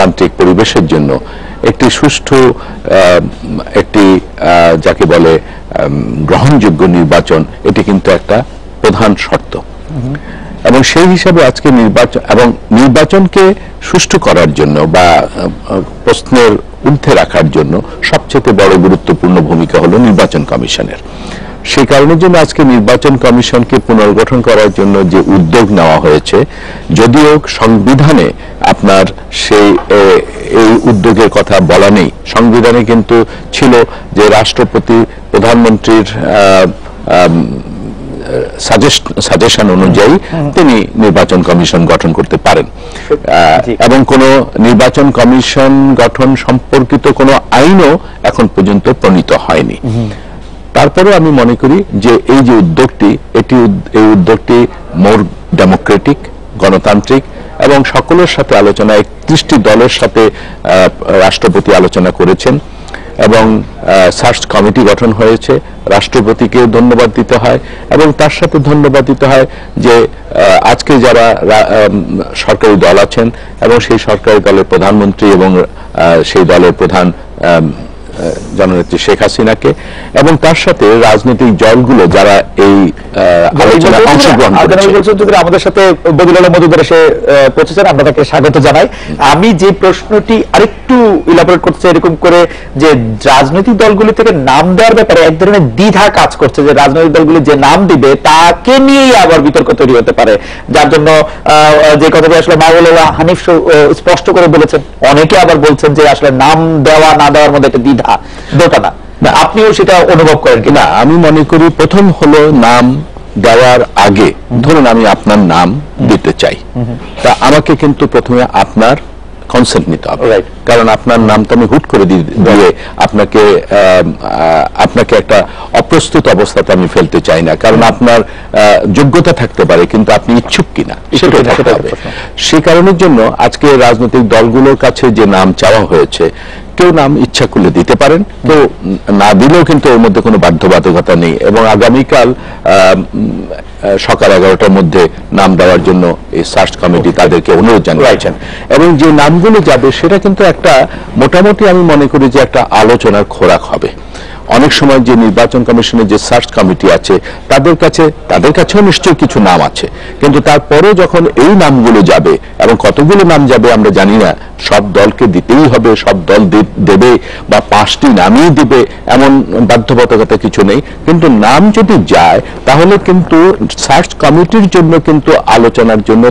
গণতান্ত্রিক পরিবেশের জন্য একটি সুষ্ঠু একটি যাকে বলে গ্রহণযোগ্য নির্বাচন, এটি কিন্তু একটা প্রধান শর্ত। এবং সেই হিসাবে আজকে নির্বাচনকে সুষ্ঠু করার জন্য বা প্রশ্নের ঊর্ধ্বে রাখার জন্য সবচেয়ে বড় গুরুত্বপূর্ণ ভূমিকা হলো নির্বাচন কমিশনের। সেই কারণের জন্য আজকে নির্বাচন কমিশনকে পুনর্গঠন করার জন্য যে উদ্যোগ নেওয়া হয়েছে, যদিও সংবিধানে আপনার এই উদ্যোগের কথা বলা নেই, সংবিধানে কিন্তু ছিল যে রাষ্ট্রপতি প্রধানমন্ত্রীর সাজেশন অনুযায়ী তিনি নির্বাচন কমিশন গঠন করতে পারেন, এবং কোন নির্বাচন কমিশন গঠন সম্পর্কিত কোন আইনও এখন পর্যন্ত প্রণীত হয়নি। তারপরে আমি মনে করি যে এই যে উদ্যোগটি, এই উদ্যোগটি মোর ডেমোক্রেটিক, গণতান্ত্রিক এবং সকলের সাথে আলোচনা, 31টি দলের সাথে রাষ্ট্রপতি আলোচনা করেছেন এবং সার্চ কমিটি গঠন হয়েছে। রাষ্ট্রপতিকে ধন্যবাদ দিতে হয় এবং তার সাথে ধন্যবাদ দিতে হয় যে আজকে যারা সরকারি দল আছেন এবং সেই সরকারি দলের প্রধানমন্ত্রী এবং সেই দলের প্রধান জননেত্রী শেখ হাসিনাকে এবং তার সাথে রাজনৈতিক দলগুলো যারা এই আলোচনায় অংশগ্রহণ করেছে। আমাদের সাথে বদিউল আলম মজুমদার এসে পৌঁছেছেন, আমরা তাকে স্বাগত জানাই। আমি যে প্রশ্নটি আরেকটু ইলাবোরেট করতে এরকম করে যে রাজনৈতিক দলগুলি থেকে নাম দেওয়ার ব্যাপারে এক ধরনের দ্বিধা কাজ করছে, যে রাজনৈতিক দলগুলি যে নাম দিবে তাকে নিয়েই আবার বিতর্ক তৈরি হতে পারে, যার জন্য যে কথাটি আসলে মাওলানা হানিফ স্পষ্ট করে বলেছেন, অনেকে আবার বলছেন যে আসলে নাম দেওয়া না দেওয়ার মধ্যে একটা দ্বিধা দোটানা। আপনিও সেটা অনুভব করেন কিনা? আমি মনে করি প্রথম হলো নাম দেওয়ার আগে, ধরুন আমি আপনার নাম দিতে চাই, তা আমাকে কিন্তু প্রথমে আপনার কনসেন্ট নিতে হবে, কারণ আপনার নাম তো আমি হুট করে দিয়ে আপনাকে একটা অপ্রস্তুত অবস্থাতে আমি ফেলতে চাই না, কারণ আপনার যোগ্যতা থাকতে পারে কিন্তু আপনি ইচ্ছুক কিনা সেটাই থাকতে হবে। সেই কারণের জন্য আজকে রাজনৈতিক দলগুলোর কাছে যে নাম চাওয়া হয়েছে, কেউ নাম ইচ্ছা করলে দিতে পারেন, কেউ না দিলেও কিন্তু এর মধ্যে কোনো বাধ্যবাধকতা নেই। এবং আগামীকাল সকাল 11টার মধ্যে নাম দেওয়ার জন্য এই সার্চ কমিটি তাদেরকে অনুরোধ জানিয়েছেন এবং যে নামগুলো যাবে সেটা কিন্তু একটা মোটামুটি আমি মনে করি যে একটা আলোচনার খোরাক হবে। অনেক সময় যে নির্বাচন কমিশনের যে সার্চ কমিটি আছে তাদের কাছেও নিশ্চয়ই কিছু নাম আছে, কিন্তু তারপরে যখন এই নামগুলো যাবে এবং কতগুলো নাম যাবে আমরা জানি না, সব দলকে দিতেই হবে, সব দল দেবে বা 5টি নামই দিবে এমন বাধ্যবাধকতা কিছু নেই, কিন্তু নাম যদি যায় তাহলে কিন্তু সার্চ কমিটির জন্য কিন্তু আলোচনার জন্য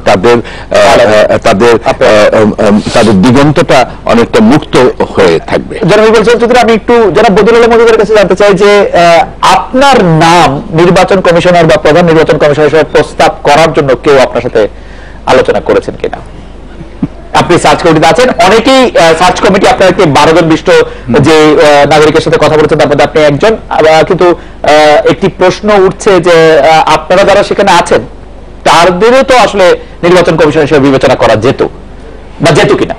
তাদের দিগন্তটা অনেকটা মুক্ত হয়ে থাকবে। আমি একটু যারা বদিউল আলম মজুমদারের কাছে জানতে চাই যে আপনার নাম নির্বাচন কমিশনার বা প্রধান নির্বাচন কমিশনার হিসেবে প্রস্তাব করার জন্য কেউ আপনার সাথে আলোচনা করেছেন কিনা? আপনি সার্চ কমিটিতে আছেন, অনেকেই সার্চ কমিটি আপনার একটি 12 জন বিশিষ্ট যে নাগরিকের সাথে কথা বলেছেন তার মধ্যে আপনি একজন, কিন্তু একটি প্রশ্ন উঠছে যে আপনারা যারা সেখানে আছেন তাদেরও তো আসলে নির্বাচন কমিশন হিসেবে বিবেচনা করা যেত বা যেত কিনা?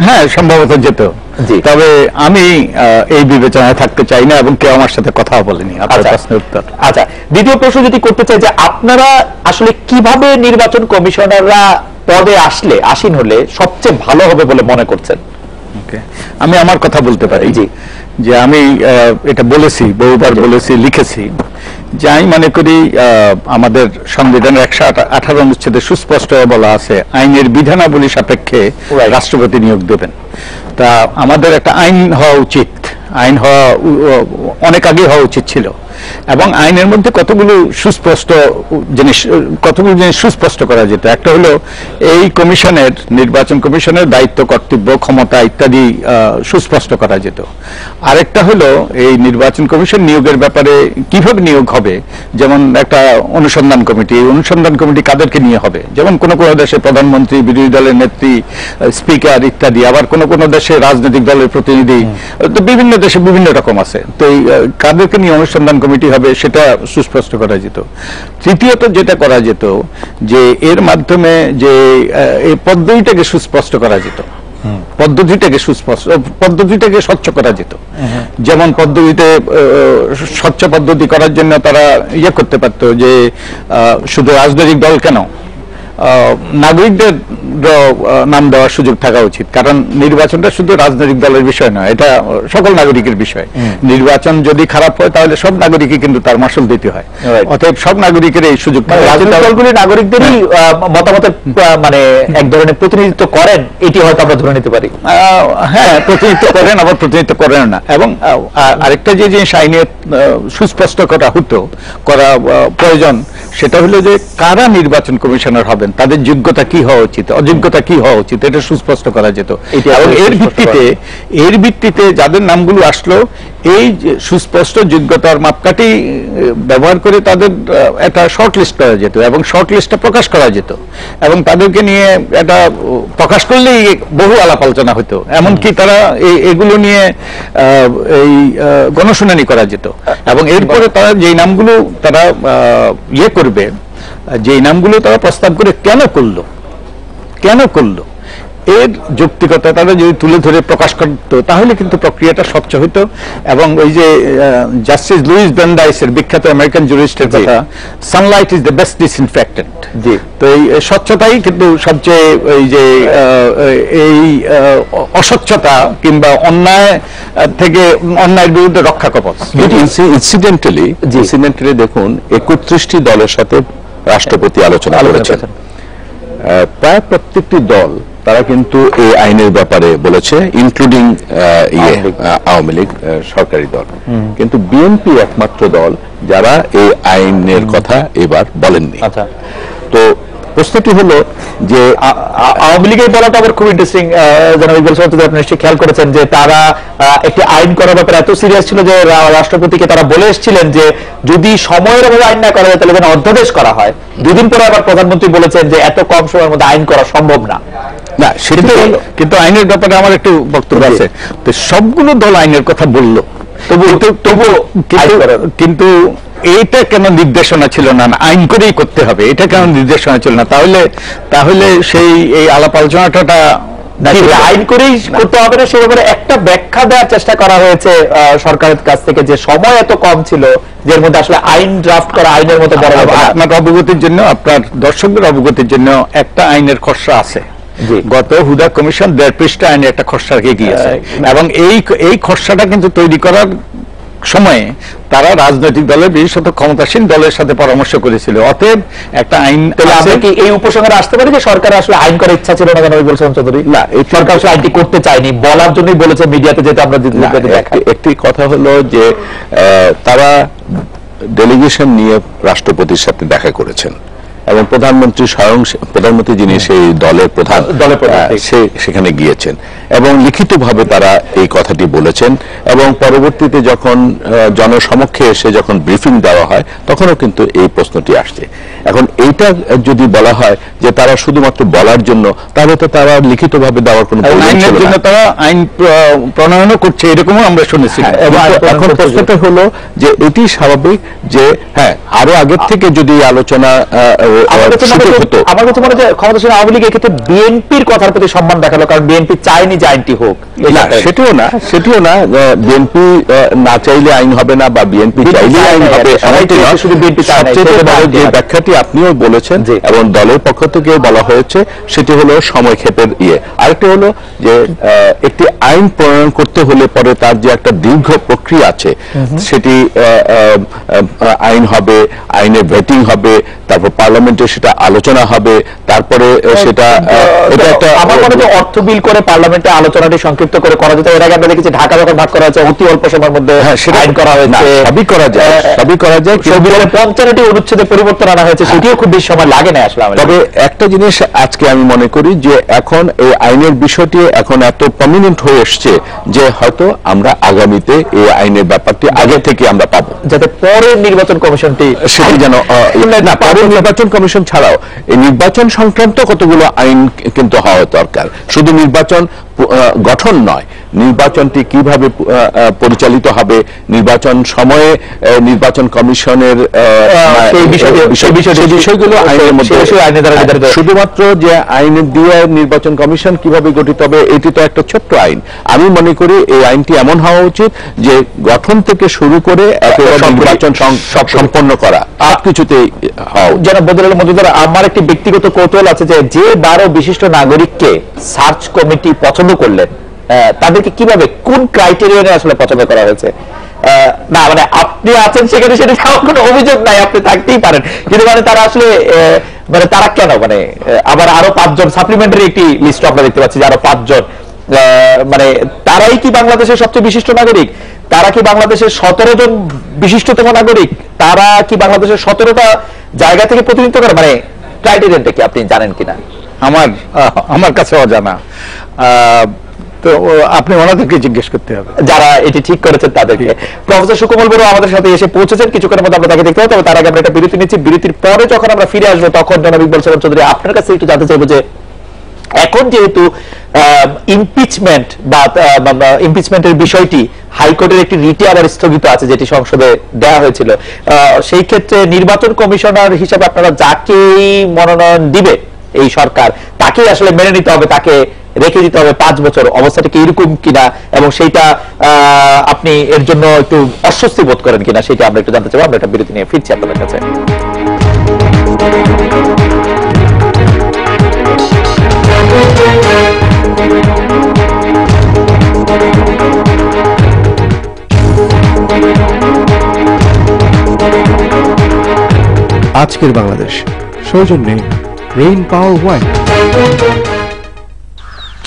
হ্যাঁ, সম্ভবত যেত, তবে আমি এই বিবেচনায় থাকতে চাই না এবং কেউ আমার সাথে কথা বলেনি। আচ্ছা, দ্বিতীয় প্রশ্ন যদি করতে চাই যে আপনারা আসলে কিভাবে নির্বাচন কমিশনাররা পদে আসীন হলে সবচেয়ে ভালো হবে বলে মনে করছেন? আমি আমার কথা বলতে পারি যে আমি এটা বলেছি, বহুবার বলেছি, লিখেছি যে আমি মনে করি আমাদের সংবিধানের 118 অনুচ্ছেদে সুস্পষ্ট বলা আছে আইনের বিধানাবলী সাপেক্ষে রাষ্ট্রপতি নিয়োগ দেবেন। তা আমাদের একটা আইন হওয়া উচিত, আইন হওয়া অনেক আগে হওয়া উচিত ছিল, এবং আইনের মধ্যে কতগুলো জিনিস সুস্পষ্ট করা যেত। একটা হলো এই কমিশনের, নির্বাচন কমিশনের দায়িত্ব, কর্তব্য, ক্ষমতা ইত্যাদি সুস্পষ্ট করা যেত। আরেকটা হলো এই নির্বাচন কমিশন নিয়োগের ব্যাপারে কিভাবে নিয়োগ হবে, যেমন একটা অনুসন্ধান কমিটি কাদেরকে নিয়ে হবে, যেমন কোন কোন দেশে প্রধানমন্ত্রী, বিরোধী দলের নেত্রী, স্পিকার ইত্যাদি, আবার কোন কোন দেশে রাজনৈতিক দলের প্রতিনিধি, তো বিভিন্ন দেশে বিভিন্ন রকম আছে, তো এই কাদেরকে নিয়ে অনুসন্ধান কমিটি হবে সেটা সুস্পষ্ট করা যেত। তৃতীয়ত যেটা করা যেত যে এর মাধ্যমে যে এই পদ্ধতিটাকে সুস্পষ্ট করা যেত, পদ্ধতিটাকে স্বচ্ছ করা যেত। যেমন পদ্ধতিতে স্বচ্ছ পদ্ধতি করার জন্য তারা করতে পারত যে শুধু রাজনৈতিক দল কেন, নাগরিকদের নাম দেওয়ার সুযোগ থাকা উচিত, কারণ নির্বাচনটা শুধু রাজনৈতিক দলের বিষয় নয়, এটা সকল নাগরিকের বিষয়। নির্বাচন যদি খারাপ হয় তাহলে সব নাগরিকই কিন্তু তার মাসুল দিতে হয়, অতএব সব নাগরিকের এই সুযোগ। রাজনৈতিক দলগুলি নাগরিকদেরই মতামতের মানে এক ধরনের প্রতিনিধিত্ব করেন, এটি হয়তো আমরা ধরে নিতে পারি। হ্যাঁ, প্রতিনিধিত্ব করেন, আবার প্রতিনিধিত্ব করেন না। এবং আরেকটা যে জিনিস আইনে সুস্পষ্ট করা প্রয়োজন, সেটা হলো যে কারা নির্বাচন কমিশনার হবেন, তাদের যোগ্যতা কি হওয়া উচিত, অযোগ্যতা কি হওয়া উচিত, এটা সুস্পষ্ট করা যেত। এবং এর ভিত্তিতে যাদের নামগুলো আসলো, এই সুস্পষ্ট যোগ্যতার মাপকাঠি ব্যবহার করে তাদের একটা শর্ট লিস্ট করা যেত এবং শর্ট লিস্টটা প্রকাশ করা যেত, এবং তাদেরকে নিয়ে এটা প্রকাশ করলেই বহু আলাপ আলোচনা হতো, এমনকি তারা এগুলো নিয়ে এই গণশুনানি করা যেত। এবং এরপরে তারা যেই নামগুলো তারা করবে, যেই নামগুলো তারা প্রস্তাব করে কেন করলো এর যৌক্তিকতা তারা যদি তুলে ধরে প্রকাশ করত, তাহলে কিন্তু প্রক্রিয়াটা স্বচ্ছ হইতো। এবং ওই যে জাস্টিস লুইস ব্রান্ডাইসের বিখ্যাত আমেরিকান জুরিস্টের কথা, Sunlight is the best disinfectant. তো এই স্বচ্ছতাই কিন্তু সবচেয়ে ওই যে এই অস্বচ্ছতা কিংবা অন্যায়ের বিরুদ্ধে রক্ষা কবচ। ইনসিডেন্টালি দেখুন 31টি দলের সাথে রাষ্ট্রপতি আলোচনা করেছেন। প্রায় প্রত্যেকটি দল তারা কিন্তু এই আইনের ব্যাপারে বলেছে, ইনক্লুডিং আওয়ামী লীগ সরকারি দল, কিন্তু বিএনপি একমাত্র দল যারা এই আইনের কথা এবার বলেননি। তো প্রশ্নটি হলো যে আওয়ামী লীগের বলাটা আবার খুব ইন্টারেস্টিং, আপনি নিশ্চয়ই খেয়াল করেছেন যে তারা একটি আইন করার ব্যাপারে এত সিরিয়াস ছিল যে রাষ্ট্রপতিকে তারা বলে এসেছিলেন যে যদি সময়ের অভাবে আইন না করা যায় তাহলে যেন অধ্যাদেশ করা হয়। দুদিন পরে আবার প্রধানমন্ত্রী বলেছেন যে এত কম সময়ের মধ্যে আইন করা সম্ভব না। কিন্তু আইনের ব্যাপারে আমার একটু বক্তব্য আছে। তো সবগুলো দল আইনের কথা বললো, কিন্তু এইটা কেন নির্দেশনা ছিল না, আইন করেই করতে হবে, এটা কেন নির্দেশনা ছিল না? তাহলে সেই এই আলাপ আলোচনাটা আইন করেই করতে হবে না, সে ব্যাপারে একটা ব্যাখ্যা দেওয়ার চেষ্টা করা হয়েছে সরকারের কাছ থেকে, যে সময় এত কম ছিল যের মধ্যে আসলে আইন ড্রাফট করা আইনের মতো বড়। আপনার অবগতির জন্য, আপনার দর্শকদের অবগতির জন্য, একটা আইনের খসড়া আছে, গত হুদা কমিশন 1.5 পৃষ্ঠা আইনের একটা খসড়া গিয়েছে, এবং এই খসড়াটা কিন্তু তৈরি করার সময়ে তারা রাজনৈতিক দলের, বিশেষত ক্ষমতাসীন দলের সাথে পরামর্শ করেছিল। অতএব একটা আইন, আমরা কি এই উপসংহারে আসতে পারি যে সরকার আসলে আইন করার ইচ্ছা ছিল না? কেন বলছেন চৌধুরী? না, এই সরকার আসলে আইনটি করতে চায়নি, বলার জন্যই বলেছে মিডিয়াতে, যেটা আমরা একটি কথা হলো যে তারা ডেলিগেশন নিয়ে রাষ্ট্রপতির সাথে দেখা করেছেন, এবং প্রধানমন্ত্রী যিনি সেই দলের প্রধান সেখানে গিয়েছেন, এবং লিখিতভাবে তারা এই কথাটি বলেছেন, এবং পরবর্তীতে যখন জনসমক্ষে এসে যখন ব্রিফিং দেওয়া হয় তখনও কিন্তু এই প্রশ্নটি আসছে। এখন এইটা যদি বলা হয় যে তারা শুধুমাত্র বলার জন্য, তাহলে তো তারা লিখিতভাবে দেওয়ার কোনো আইনের জন্য তারা আইন প্রণয়নও করছে, এরকমও আমরা শুনেছি। এখন প্রশ্নটা হলো যে এটি স্বাভাবিক যে হ্যাঁ, আরো আগের থেকে যদি আলোচনা আমার কাছে মনে হয় ক্ষমতাসীন আওয়ামী লীগ এক্ষেত্রে বিএনপির কথার প্রতি সম্মান দেখালো, কারণ বিএনপি চায়নি যে আইনটি হোক। সেটিও না বিএনপি না চাইলে আইন হবে না, বা বিএনপি চাইলে আইন হবে, শুধু বিএনপি যে ব্যাখ্যাটি আপনিও বলেছেন এবং দলের পক্ষ থেকে বলা হয়েছে, সেটি হলো সময়ক্ষেপের আরেকটা হলো যে একটি আইন প্রণয়ন করতে হলে পরে তার যে একটা দীর্ঘ প্রক্রিয়া আছে, সেটি আইন হবে, আইনের ভেটিং হবে, তারপর পার্লামেন্টে সেটা আলোচনা হবে, তারপরে সেটা আমার মনে হয় অর্থ বিল করে পার্লামেন্টে আলোচনাটি সংক্ষিপ্ত করে করা যেত। এর আগে আমরা দেখেছি ঢাকা যখন ভাগ করা হয়েছে অতি অল্প সময়ের মধ্যে আইন করা হয়েছে। সবই করা যায়, 55টি অনুচ্ছেদে পরিবর্তন আনা হয়েছে, সেটিও খুব বেশি সময় লাগে না আসলে। তবে একটা জিনিস আজকে আমি মনে করি যে এখন এই আইনের বিষয়টি এখন এত প্রমিনেন্ট হয়ে এসছে যে হয়তো আমরা আগামীতে এই আইনের ব্যাপারটি আগে থেকে আমরা পাবো, যাতে পরের নির্বাচন কমিশনটি সেটি যেন পরের নির্বাচন কমিশন ছাড়াও এই নির্বাচন সংক্রান্ত কতগুলো আইন কিন্তু হওয়া দরকার। শুধু নির্বাচন গঠন নয়, নির্বাচনটি কিভাবে পরিচালিত হবে, নির্বাচন সময়ে নির্বাচন কমিশনের বিষয়গুলো আইনের মধ্যে, শুধুমাত্র যে আইন দিয়ে নির্বাচন কমিশন কিভাবে গঠিত হবে এটি তো একটা ছোট্ট আইন। আমি মনে করি এই আইনটি এমন হওয়া উচিত যে গঠন থেকে শুরু করে নির্বাচন সম্পন্ন করা সবকিছুতে যারা বদরুল মজুমদার, আমার একটি ব্যক্তিগত কৌতূহল আছে যে 12 বিশিষ্ট নাগরিককে সার্চ কমিটি পছন্দ করলেন, তাদেরকে কিভাবে কোন ক্রাইটেরিয়ানে আসলে পছন্দ করা হয়েছে? না মানে আপনি আছেন সেখানে, সেটা কোনো অভিযোগ নাই, আপনি থাকতেই পারেন, কিন্তু মানে তারা আসলে মানে তারা কেন মানে আবার আরো 5 জন সাপ্লিমেন্টারি একটি লিস্ট আমরা দেখতে পাচ্ছি যে আরো 5 জন, মানে তারাই কি বাংলাদেশের সবচেয়ে বিশিষ্ট নাগরিক? তারা কি বাংলাদেশের 17 জন বিশিষ্টতম নাগরিক? তারা কি বাংলাদেশের 17টা জায়গা থেকে প্রতিনিধিত্ব করে? মানে ক্রাইটেরিয়াটা কি আপনি জানেন কিনা? আমার কাছে অজানা, তো আপনি ওনাদেরকে জিজ্ঞেস করতে হবে যারা এটি ঠিক করেছেন তাদেরকে। প্রফেসর সুকোমল বড়ুয়া আমাদের সাথে এসে পৌঁছেছেন, কিছুক্ষণের মধ্যে আমরা তাকে দেখতে পাবো, তবে তার আগে আমরা একটা বিরতি নিচ্ছি। বিরতির পরে যখন আমরা ফিরে আসবো তখন জনাব ইকবাল সালাম চৌধুরী আপনার কাছে একটু জানতে চাইবো যে এখন যেহেতু ইমপিচমেন্ট বা ইমপিচমেন্টের বিষয়টি হাইকোর্টের একটি রিটে আবার স্থগিত আছে যেটি সংসদে দেওয়া হয়েছিল, সেই ক্ষেত্রে নির্বাচন কমিশনার হিসেবে আপনারা যাকেই মনোনয়ন দিবে এই সরকার তাকেই আসলে মেনে নিতে হবে, তাকে রেখে দিতে হবে 5 বছর। অবস্থাটা কি এরকম কিনা এবং সেইটা আপনি এর জন্য একটু অস্বস্তি বোধ করেন কিনা সেটা আমরা একটু জানতে চাইবো। আমরা একটা বিরতি নিয়ে ফিরছি আপনাদের কাছে। আজকের বাংলাদেশ সৌজন্যে রেইন পাওয়ার ওয়াইন।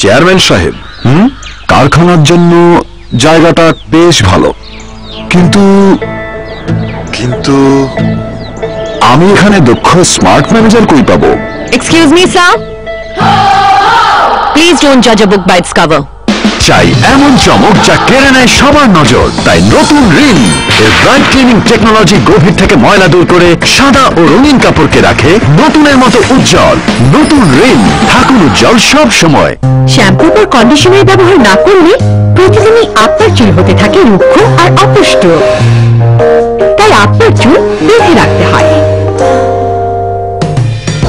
চেয়ারম্যান সাহেব, কারখানার জন্য জায়গাটা বেশ ভালো, কিন্তু কিন্তু আমি এখানে দক্ষ স্মার্ট ম্যানেজার কই পাবো? Excuse me, sir. Please don't judge a book by its cover. চাই এমন চমক যা কেড়ে নেয় সবার নজর, তাই নতুন রিন এর ব্রাইট ক্লিনিং টেকনোলজি গভীর থেকে ময়লা দূর করে সাদা ও রঙিন কাপড়কে রাখে নতুনের মতো উজ্জ্বল। নতুন রিন, থাকুন উজ্জ্বল সব সময়। শ্যাম্পু বা কন্ডিশনার ব্যবহার না করলে প্রতিদিনই আপনার চুল হতে থাকে রুক্ষ আর অপুষ্ট, তাই আপনার চুল বেঁধে রাখতে হয়।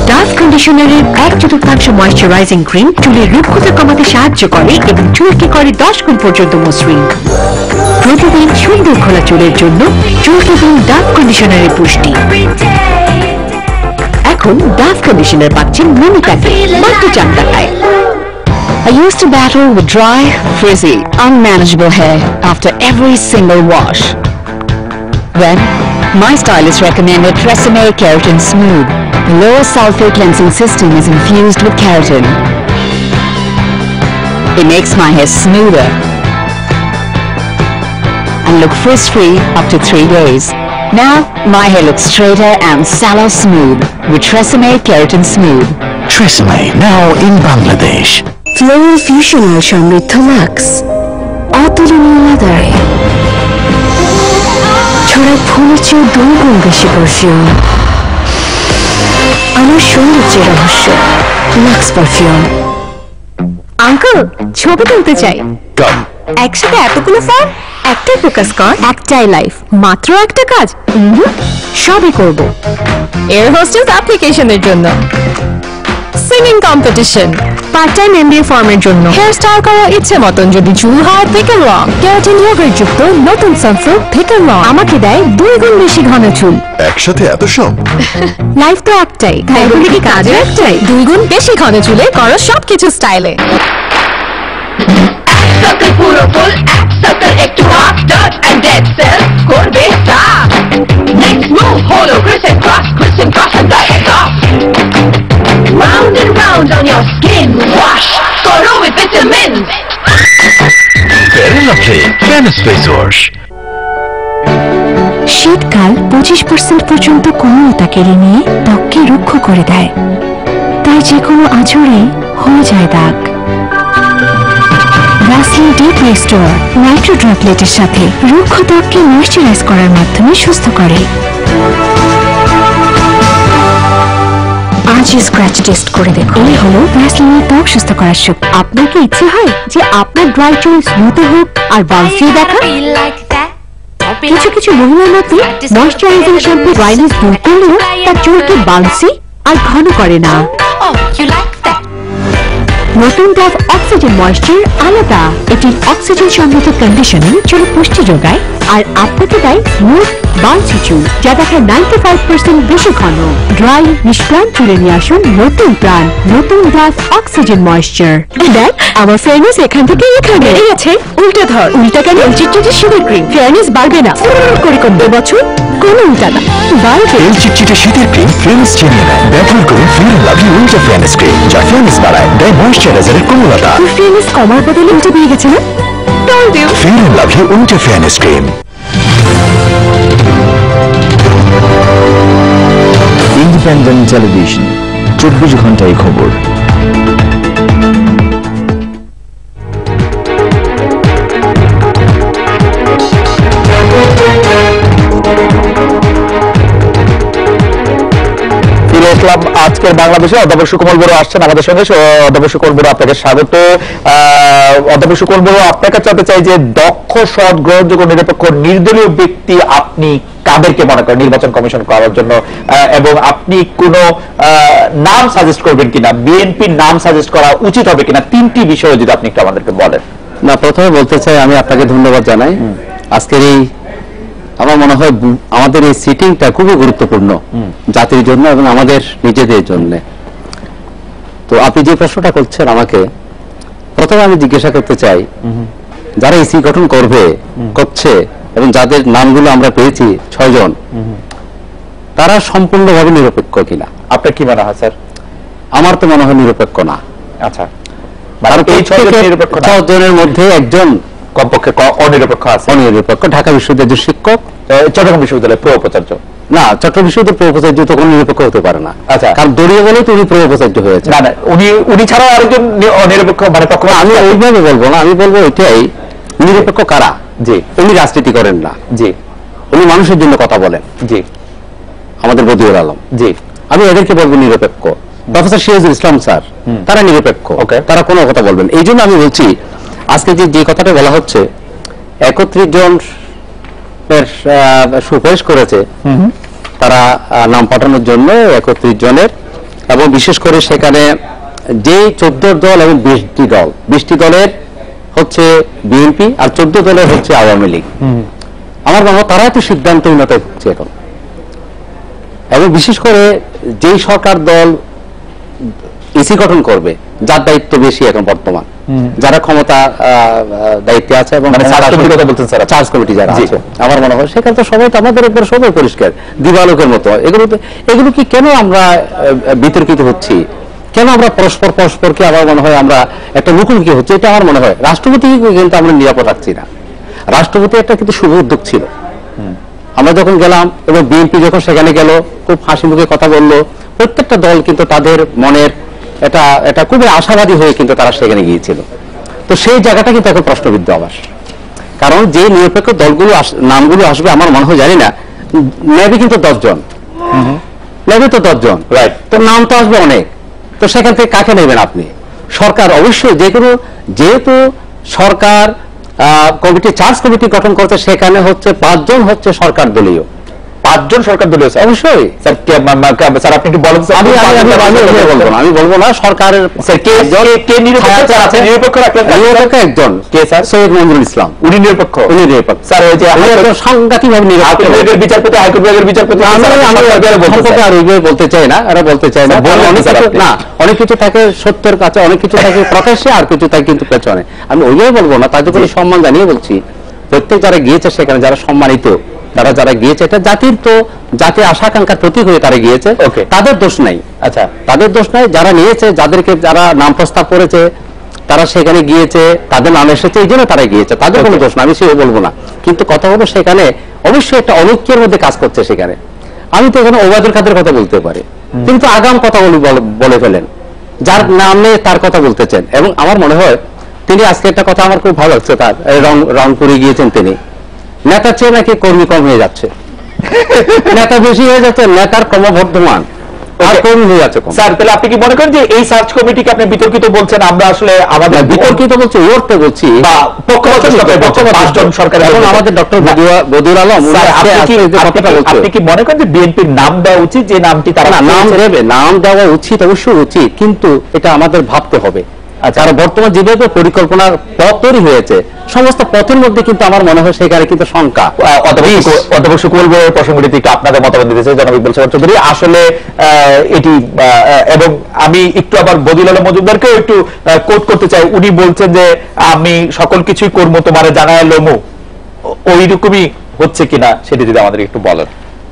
ডাভ কন্ডিশনারের 1/4 ময়শ্চারাইজিং ক্রিম চুলের রুক্ষতা কমাতে সাহায্য করে এবং চুলকে করে 10 গুণ পর্যন্ত মসৃণ। প্রতিদিন সুন্দর খোলা চুলের জন্য চুলকে দিন ডাভ কন্ডিশনারের পুষ্টি। এখন ডাভ কন্ডিশনার পাচ্ছেন মিনি প্যাকে মাত্র 4 টাকায়। I used to battle with dry, frizzy, unmanageable hair after every single wash. Then, my stylist recommended Tresemme Keratin Smooth. The lower sulfate cleansing system is infused with keratin. It makes my hair smoother and look frizz-free up to 3 days. Now, my hair looks straighter and sallow smooth with Tresemme Keratin Smooth. Tresemme, now in Bangladesh. Floral Fusion Oil সমৃদ্ধ Lux অতুলনীয় আদারে ছড়ায় ফুলের চেয়ে 2 গুণ বেশি perfume. আমার সৌন্দর্যের রহস্য লাক্স পারফিউম। আঙ্কেল, ছবি তুলতে চাই। একসাথে এতগুলো ফোন, একটাই ফোকাস কর, একটাই লাইফ, মাত্র একটা কাজ। সবই করব এয়ার হোস্টেস অ্যাপ্লিকেশনের জন্য, singing competition, part time MBA ফর্মের জন্য, হেয়ার স্টাইল করার ইচ্ছে মতন যদি চুল হয় থেকে রং, কেরাটিন ইয়োগার্ট যুক্ত নতুন সানসিল্ক থেকে রং আমাকে দেয় 2 গুণ বেশি ঘন চুল। একসাথে এত সব? লাইফ তো একটাই, তাই বলে কি কাজও একটাই? 2 গুণ বেশি ঘন চুলে করো সবকিছু স্টাইলে। সার্কেল পুরো ফুল, এক সার্কেল একটু হাফ ডাট এন্ড ডেড সেল করবে স্টার। নেক্সট মুভ হলো crescent cross and direct off. Round and round on your skin, wash, করো with vitamins. Kerala Fairness Face Wash. শীতকাল 25% পর্যন্ত কোমলতা কেড়ে নিয়ে ত্বককে রুক্ষ করে দেয়, তাই যে কোনো আঁচড়ে হয়ে যায় দাগ। ভ্যাসলিন ডিপ রিস্টোর নাইট্রো ড্রপলেটের সাথে রুক্ষ ত্বককে ময়শ্চারাইজ করার মাধ্যমে সুস্থ করে। আজই স্ক্র্যাচ টেস্ট করে দেখুন। এই হলো ভ্যাসলিনের ত্বক সুস্থ করার শক্তি। আপনার কি ইচ্ছে হয় যে আপনার ড্রাই চুল স্মুথ হোক আর বাউন্সি দেখা? কিছু কিছু মহিলার মধ্যে ময়শ্চারাইজিং শ্যাম্পু ড্রাইনেস দূর করলেও তার চুলকে বাউন্সি আর ঘন করে না। নতুন ডাভ অক্সিজেন ময়েশ্চার আলাদা। এটির অক্সিজেন সমৃদ্ধ কন্ডিশনিং চুলে পুষ্টি যোগায় আর আপনাকে দেয় স্মুথ বাউন্সি চুল, যা দেখায় 95% বেশি ঘন। ড্রাই নিষ্প্রাণ চুলে নিয়ে আসুন নতুন প্রাণ। নতুন ডাভ অক্সিজেন ময়েশ্চার। দেখ আমার ফেয়ারনেস এখান থেকে এখানে বেড়ে গেছে। উল্টা ধর। উল্টা কেন? চিটচিটে শীতের ক্রিম ফেয়ারনেস বাড়বে না, করে কমবে। বছর কোনো উল্টা না, বাড়বে। তেল চিটচিটে শীতের ক্রিম ফেয়ারনেস চিনিয়ে নেয়। ব্যবহার করুন fair and lovely winter fairness cream, যা ফেয়ারনেস বাড়ায়, দেয় ময়েশ্চারাইজারের কোমলতা। ফেয়ারনেস কমার বদলে উল্টে পেয়ে গেছে না? Told you. Fair and lovely winter fairness cream. Independent television, 24 ঘন্টায় খবর। ইসলাম আজকের বাংলাদেশে অধ্যাপক সুকোমল বড় আসছেন আমাদের সঙ্গে। অধ্যাপক সুকোমল বড়, আপনাকে স্বাগত। অধ্যাপক সুকোমল বড়, আপনার কাছে জানতে চাই যে দক্ষ, সৎ, গ্রহণযোগ্য, নিরপেক্ষ, নির্দলীয় ব্যক্তি আপনি কাদেরকে মনে করেন নির্বাচন কমিশন করার জন্য, এবং আপনি কোন নাম সাজেস্ট করবেন কিনা, বিএনপির নাম সাজেস্ট করা উচিত হবে কিনা, তিনটি বিষয় যদি আপনি একটু আমাদেরকে বলেন। না, প্রথমে বলতে চাই আমি আপনাকে ধন্যবাদ জানাই। আজকের এই আমার মনে হয় আমাদের এই সিটিংটা খুবই গুরুত্বপূর্ণ জাতির জন্য এবং আমাদের নিজেদের জন্য। তো আপনি যে প্রশ্নটা করছেন আমাকে, প্রথমে আমি জিজ্ঞাসা করতে চাই যারা ইসি গঠন করছে এবং যাদের নামগুলো আমরা পেয়েছি 6 জন, তারা সম্পূর্ণভাবে নিরপেক্ষ কিনা। আপনার কি মনে হয় স্যার? আমার তো মনে হয় নিরপেক্ষ না। আচ্ছা, এই 6 জনের মধ্যে একজন কমপক্ষে অনিরপেক্ষ আছে। অনিরপেক্ষ, ঢাকা বিশ্ববিদ্যালয়ের শিক্ষক, চট্টগ্রাম বিশ্ববিদ্যালয়ের প্রোপাচার্য। না, চট্টগ্রাম বিশ্ববিদ্যালয়ের প্রোপাচার্য তো কোনো নিরপেক্ষ হতে পারে না। আচ্ছা, কারণ দলীয় বলে তো উনি প্রোপাচার্য হয়েছে। না না, উনি ছাড়াও আরেকজন অনিরপেক্ষ, মানে তখন আমি ওইভাবে বলবো না, আমি বলবো এটাই নিরপেক্ষ কারা। জি, উনি রাজনীতি করেন না। জি, উনি মানুষের জন্য কথা বলেন। জি, আমাদের বদিউল আলম, জি, আমি এদেরকে বলবো নিরপেক্ষ। প্রফেসর সিরাজুল ইসলাম স্যার, তারা নিরপেক্ষ, তারা কোনো কথা বলবেন। এই জন্য আমি বলছি আজকে যে কথাটা বলা হচ্ছে 31 জন সুপারিশ করেছে তারা নাম পাঠানোর জন্য 31 জনের, এবং বিশেষ করে সেখানে যে 14 দল এবং 20টি দলের হচ্ছে বিএনপি আর 14 দলের হচ্ছে আওয়ামী লীগ। আমার মনে হয় তারা একটু সিদ্ধান্ত উন্নত হচ্ছে এখন, এবং বিশেষ করে যেই সরকার দল ইসি গঠন করবে, যার দায়িত্ব বেশি এখন বর্তমান, যারা ক্ষমতা দায়িত্বে আছে এবং চার্জ কমিটি যারা আছে, আমার মনে হয় সেখানে তো সবাই তো আমাদের উপর সবাই পরিষ্কার দিবালোকের মতো। এগুলো কি কেন আমরা বিতর্কিত হচ্ছি, কেন আমরা পরস্পরকে আমার মনে হয় আমরা একটা মুখোমুখি হচ্ছে, এটা আমার মনে হয় রাষ্ট্রপতিকে কিন্তু আমরা নিরাপদ রাখছি না। রাষ্ট্রপতি একটা কিন্তু শুভ উদ্যোগ ছিল। আমরা যখন গেলাম এবং বিএনপি যখন সেখানে গেল, খুব হাসি মুখে কথা বললো, প্রত্যেকটা দল কিন্তু তাদের মনের এটা খুবই আশাবাদী হয়ে কিন্তু তারা সেখানে গিয়েছিল। তো সেই জায়গাটা কিন্তু এখন প্রশ্নবিদ্ধ আবার, কারণ যে নিরপেক্ষ দলগুলো নামগুলো আসবে আমার মনে হয়, জানি না, নেবে কিন্তু 10 জন, নেবে তো 10 জন, রাইট? তো নাম তো আসবে অনেক, তো সেখান থেকে কাকে নেবেন আপনি? সরকার অবশ্যই যেহেতু সরকার কমিটি, চার্জ কমিটি গঠন করতে, সেখানে হচ্ছে 5 জন হচ্ছে সরকার দলীয়, 5 জন সরকার দলীয়। অবশ্যই স্যার, স্যার আপনি একটু বলেন। আমি বলবো না সরকারের নিরপেক্ষ একজন কে স্যার? সৈয়দ মঞ্জুরুল ইসলাম, উনি নিরপেক্ষ। উনি নিরপেক্ষ স্যার, ওই যে সাংঘাতিক ভাবে নিরপেক্ষ বিচারপতি, হাইকোর্টের বিচারপতি। আর ওইভাবে বলতে চাই না, এরা বলতে চায় না। না, অনেক কিছু থাকে সত্যের কাছে, অনেক কিছু থাকে প্রকাশ্যে, আর কিছু থাকে কিন্তু পেছনে। আমি ওইভাবে বলবো না, তাদের করে সম্মান জানিয়ে বলছি প্রত্যেক যারা গিয়েছে সেখানে, যারা সম্মানিত, তারা যারা গিয়েছে, এটা জাতির আশা আকাঙ্ক্ষার প্রতীক হয়ে তারা গিয়েছে, তাদের দোষ নাই। আচ্ছা, তাদের দোষ নাই। যারা নিয়েছে, যারা নাম প্রস্তাব করেছে, তারা সেখানে গিয়েছে, তাদের নাম এসেছে, এই জন্য তারা গিয়েছে, তাদের কোনো দোষ না, আমি সেও বলবো না। কিন্তু কথা হলো সেখানে অবশ্যই একটা অনৈক্যের মধ্যে কাজ করছে সেখানে। আমি তো এখানে ওবায়দুল কাদের কথা বলতে পারি, কিন্তু আগাম কথা বলে ফেলেন, যার নামে তার কথা বলতেছেন। এবং আমার মনে হয় তিনি আজকে একটা কথা আমার খুব ভালো লাগছে, তার রংপুরে গিয়েছেন তিনি, নেতার চেয়ে নাকি কর্মী কম হয়ে যাচ্ছে, নেতা বেশি হয়ে যাচ্ছে, নেতার ক্রমবর্ধমান আর কর্মী হয়ে আছে কম। স্যার তাহলে আপনি কি মনে করেন যে এই সার্চ কমিটিকে আপনি বিতর্কিত বলছেন? আমরা আসলে আমাদের বিতর্কিত বলছি, ওরতে বলছি বা পক্ষপাত সরকার, এবং আমাদের ডক্টর বদিউল আলম আপনি কি মনে করেন যে বিএনপির নাম দেওয়া উচিত, যে নামটি তারা নাম দেবে? নাম দেওয়া উচিত, অবশ্যই উচিত, কিন্তু এটা আমাদের ভাবতে হবে। কারণ বর্তমান যেভাবে পরিকল্পনার পথ তৈরি হয়েছে, সমস্ত পথের মধ্যে কিন্তু আমার মনে হয় সেখানে কিন্তু শঙ্কা। অধ্যাপক সুকুমার বড়ুয়ার প্রসঙ্গটিতে একটু আপনাদের মতামত দিতে চাই জনাব ইকবাল সাহেব চৌধুরী। আসলে এটি এবং আমি একটু আবার বদিউল আলম মজুমদারকেও একটু কোট করতে চাই। উনি বলছেন যে আমি সকল কিছুই করবো তোমারে জানায় লমু, ওই রকমই হচ্ছে কিনা সেটি যদি আমাদের একটু বলেন।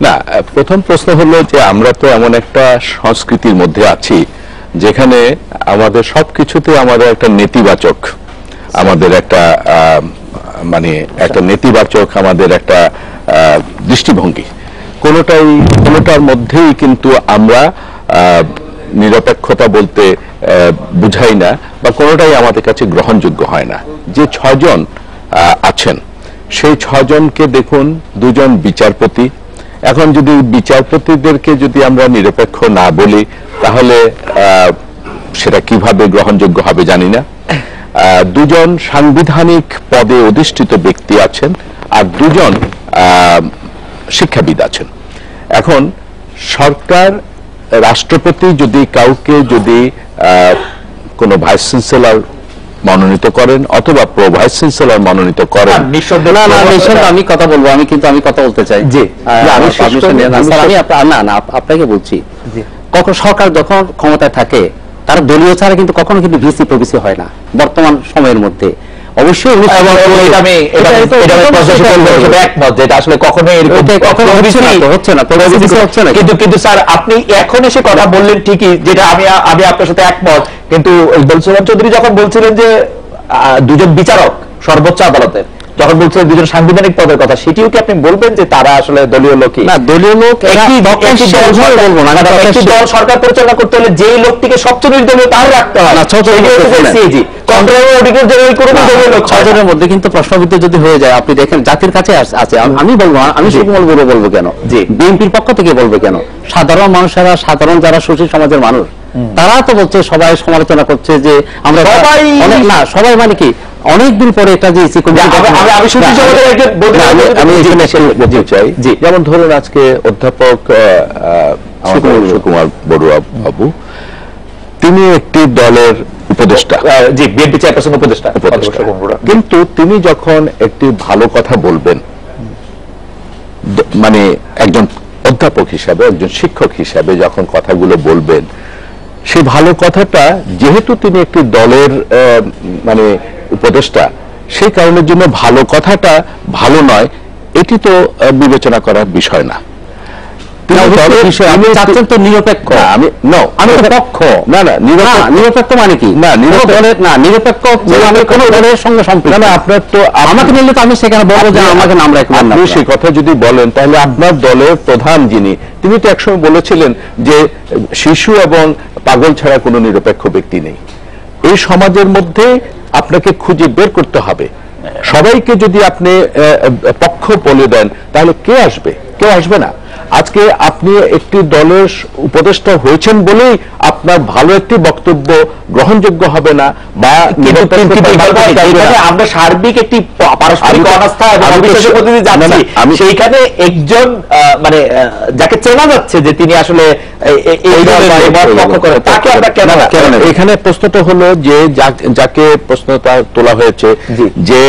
না, প্রথম প্রশ্ন হলো যে আমরা তো এমন একটা সংস্কৃতির মধ্যে আছি যেখানে আমাদের সবকিছুতে আমাদের একটা নেতিবাচক, আমাদের একটা মানে একটা নেতিবাচক আমাদের একটা দৃষ্টিভঙ্গি, কোনোটার মধ্যেই কিন্তু আমরা নিরপেক্ষতা বলতে বুঝাই না, বা কোনোটাই আমাদের কাছে গ্রহণযোগ্য হয় না। যে 6 জন আছেন, সেই 6 জনকে দেখুন, 2 জন বিচারপতি। এখন যদি বিচারপতিদেরকে যদি আমরা নিরপেক্ষ না বলি, তাহলে সেটা কিভাবে গ্রহণযোগ্য হবে জানি না। 2 জন সাংবিধানিক পদে অধিষ্ঠিত ব্যক্তি আছেন, আর 2 জন শিক্ষাবিদ আছেন। এখন সরকার, রাষ্ট্রপতি যদি কাউকে যদি কোনো ভাইস চ্যান্সেলর মনোনীত করেন অথবা প্রো ভাইস চ্যান্সেলর মনোনীত করেন, আমি কথা বলবো, আমি কথা বলতে চাই। জি, আমি আপনাকে বলছি, কখন সরকার যখন ক্ষমতায় থাকে তারা দলীয় ছাড়া কিন্তু কখনো কিন্তু ভিসি প্রভিসি হয় না বর্তমান সময়ের মধ্যে। অবশ্যই কিন্তু স্যার আপনি এখন এসে কথা বললেন ঠিকই, যেটা আমি আপনার সাথে একমত, কিন্তু ইকবাল চৌধুরী যখন বলছিলেন যে 2 জন বিচারক সর্বোচ্চ আদালতের, যখন বলছিলেন 2 জন সাংবিধানিক পদের কথা, সেটিও কি আপনি বলবেন যে তারা আসলে দলীয় লোকই? না, দলীয় লোক বলবো না। একটি দল সরকার পরিচালনা করতে হলে যেই লোকটিকে সবচেয়ে নির্দলীয় তার রাখতে হয়। ছজনের মধ্যে কিন্তু প্রশ্নবিদ্ধ যদি হয়ে যায়, আপনি দেখেন জাতির কাছে আছে। আমি বলবো, আমি সুকুমার বড়ুয়া বলবো কেন, যে বিএনপির পক্ষ থেকে বলবো কেন, সাধারণ মানুষেরা, সাধারণ যারা সুশীল সমাজের মানুষ, তারা তো বলছে, সবাই সমালোচনা করছে যে আমরা সবাই মানে কি অনেকদিন পরে এটা যে যেমন ধরুন আজকে অধ্যাপক সুকুমার বড়ুয়া বাবু, তিনি একটি দলের উপদেষ্টা, জি বিএনপি চেয়ারপারসন উপদেষ্টা, কিন্তু তিনি যখন একটি ভালো কথা বলবেন, মানে একজন অধ্যাপক হিসাবে, একজন শিক্ষক হিসাবে যখন কথাগুলো বলবেন, সেই ভালো কথাটা যেহেতু তিনি একটি দলের মানে উপদেষ্টা, সেই কারণের জন্য ভালো কথাটা ভালো নয়, এটি তো বিবেচনা করার বিষয় না। নিরপেক্ষ, নিরপেক্ষ মানে কি? নিরপেক্ষ কোন দলের সঙ্গে সম্পৃক্ত না। আপনার তো আমাকে নিলে তো আমি সেখানে বলবো যে আমাকে নাম রাখবেন। আপনি সেই কথা যদি বলেন, তাহলে আপনার দলের প্রধান যিনি, তিনি তো একসময় বলেছিলেন যে শিশু এবং পাগল ছাড়া কোনো নিরপেক্ষ ব্যক্তি নেই। এই সমাজের মধ্যে আপনাকে খুঁজে বের করতে হবে। সবাইকে যদি আপনি পক্ষ বলে দেন, তাহলে কে আসবে? কেউ আসবে না। আজকে আপনি একটি দলের উপদেষ্টা হয়েছেন বলেই আপনার ভালো একটি বক্তব্য গ্রহণযোগ্য হবে না, বা আমরা সার্বিক একটি পারস্পরিক অনাস্থা এবং অবিশ্বাসের মধ্যে দিয়ে যাচ্ছি। সেইখানে একজন মানে যাকে চেনা যাচ্ছে যে তিনি আসলে তাকে আমরা কেন? এখানে প্রশ্নটা হলো যে যাকে প্রশ্নটা তোলা হয়েছে যে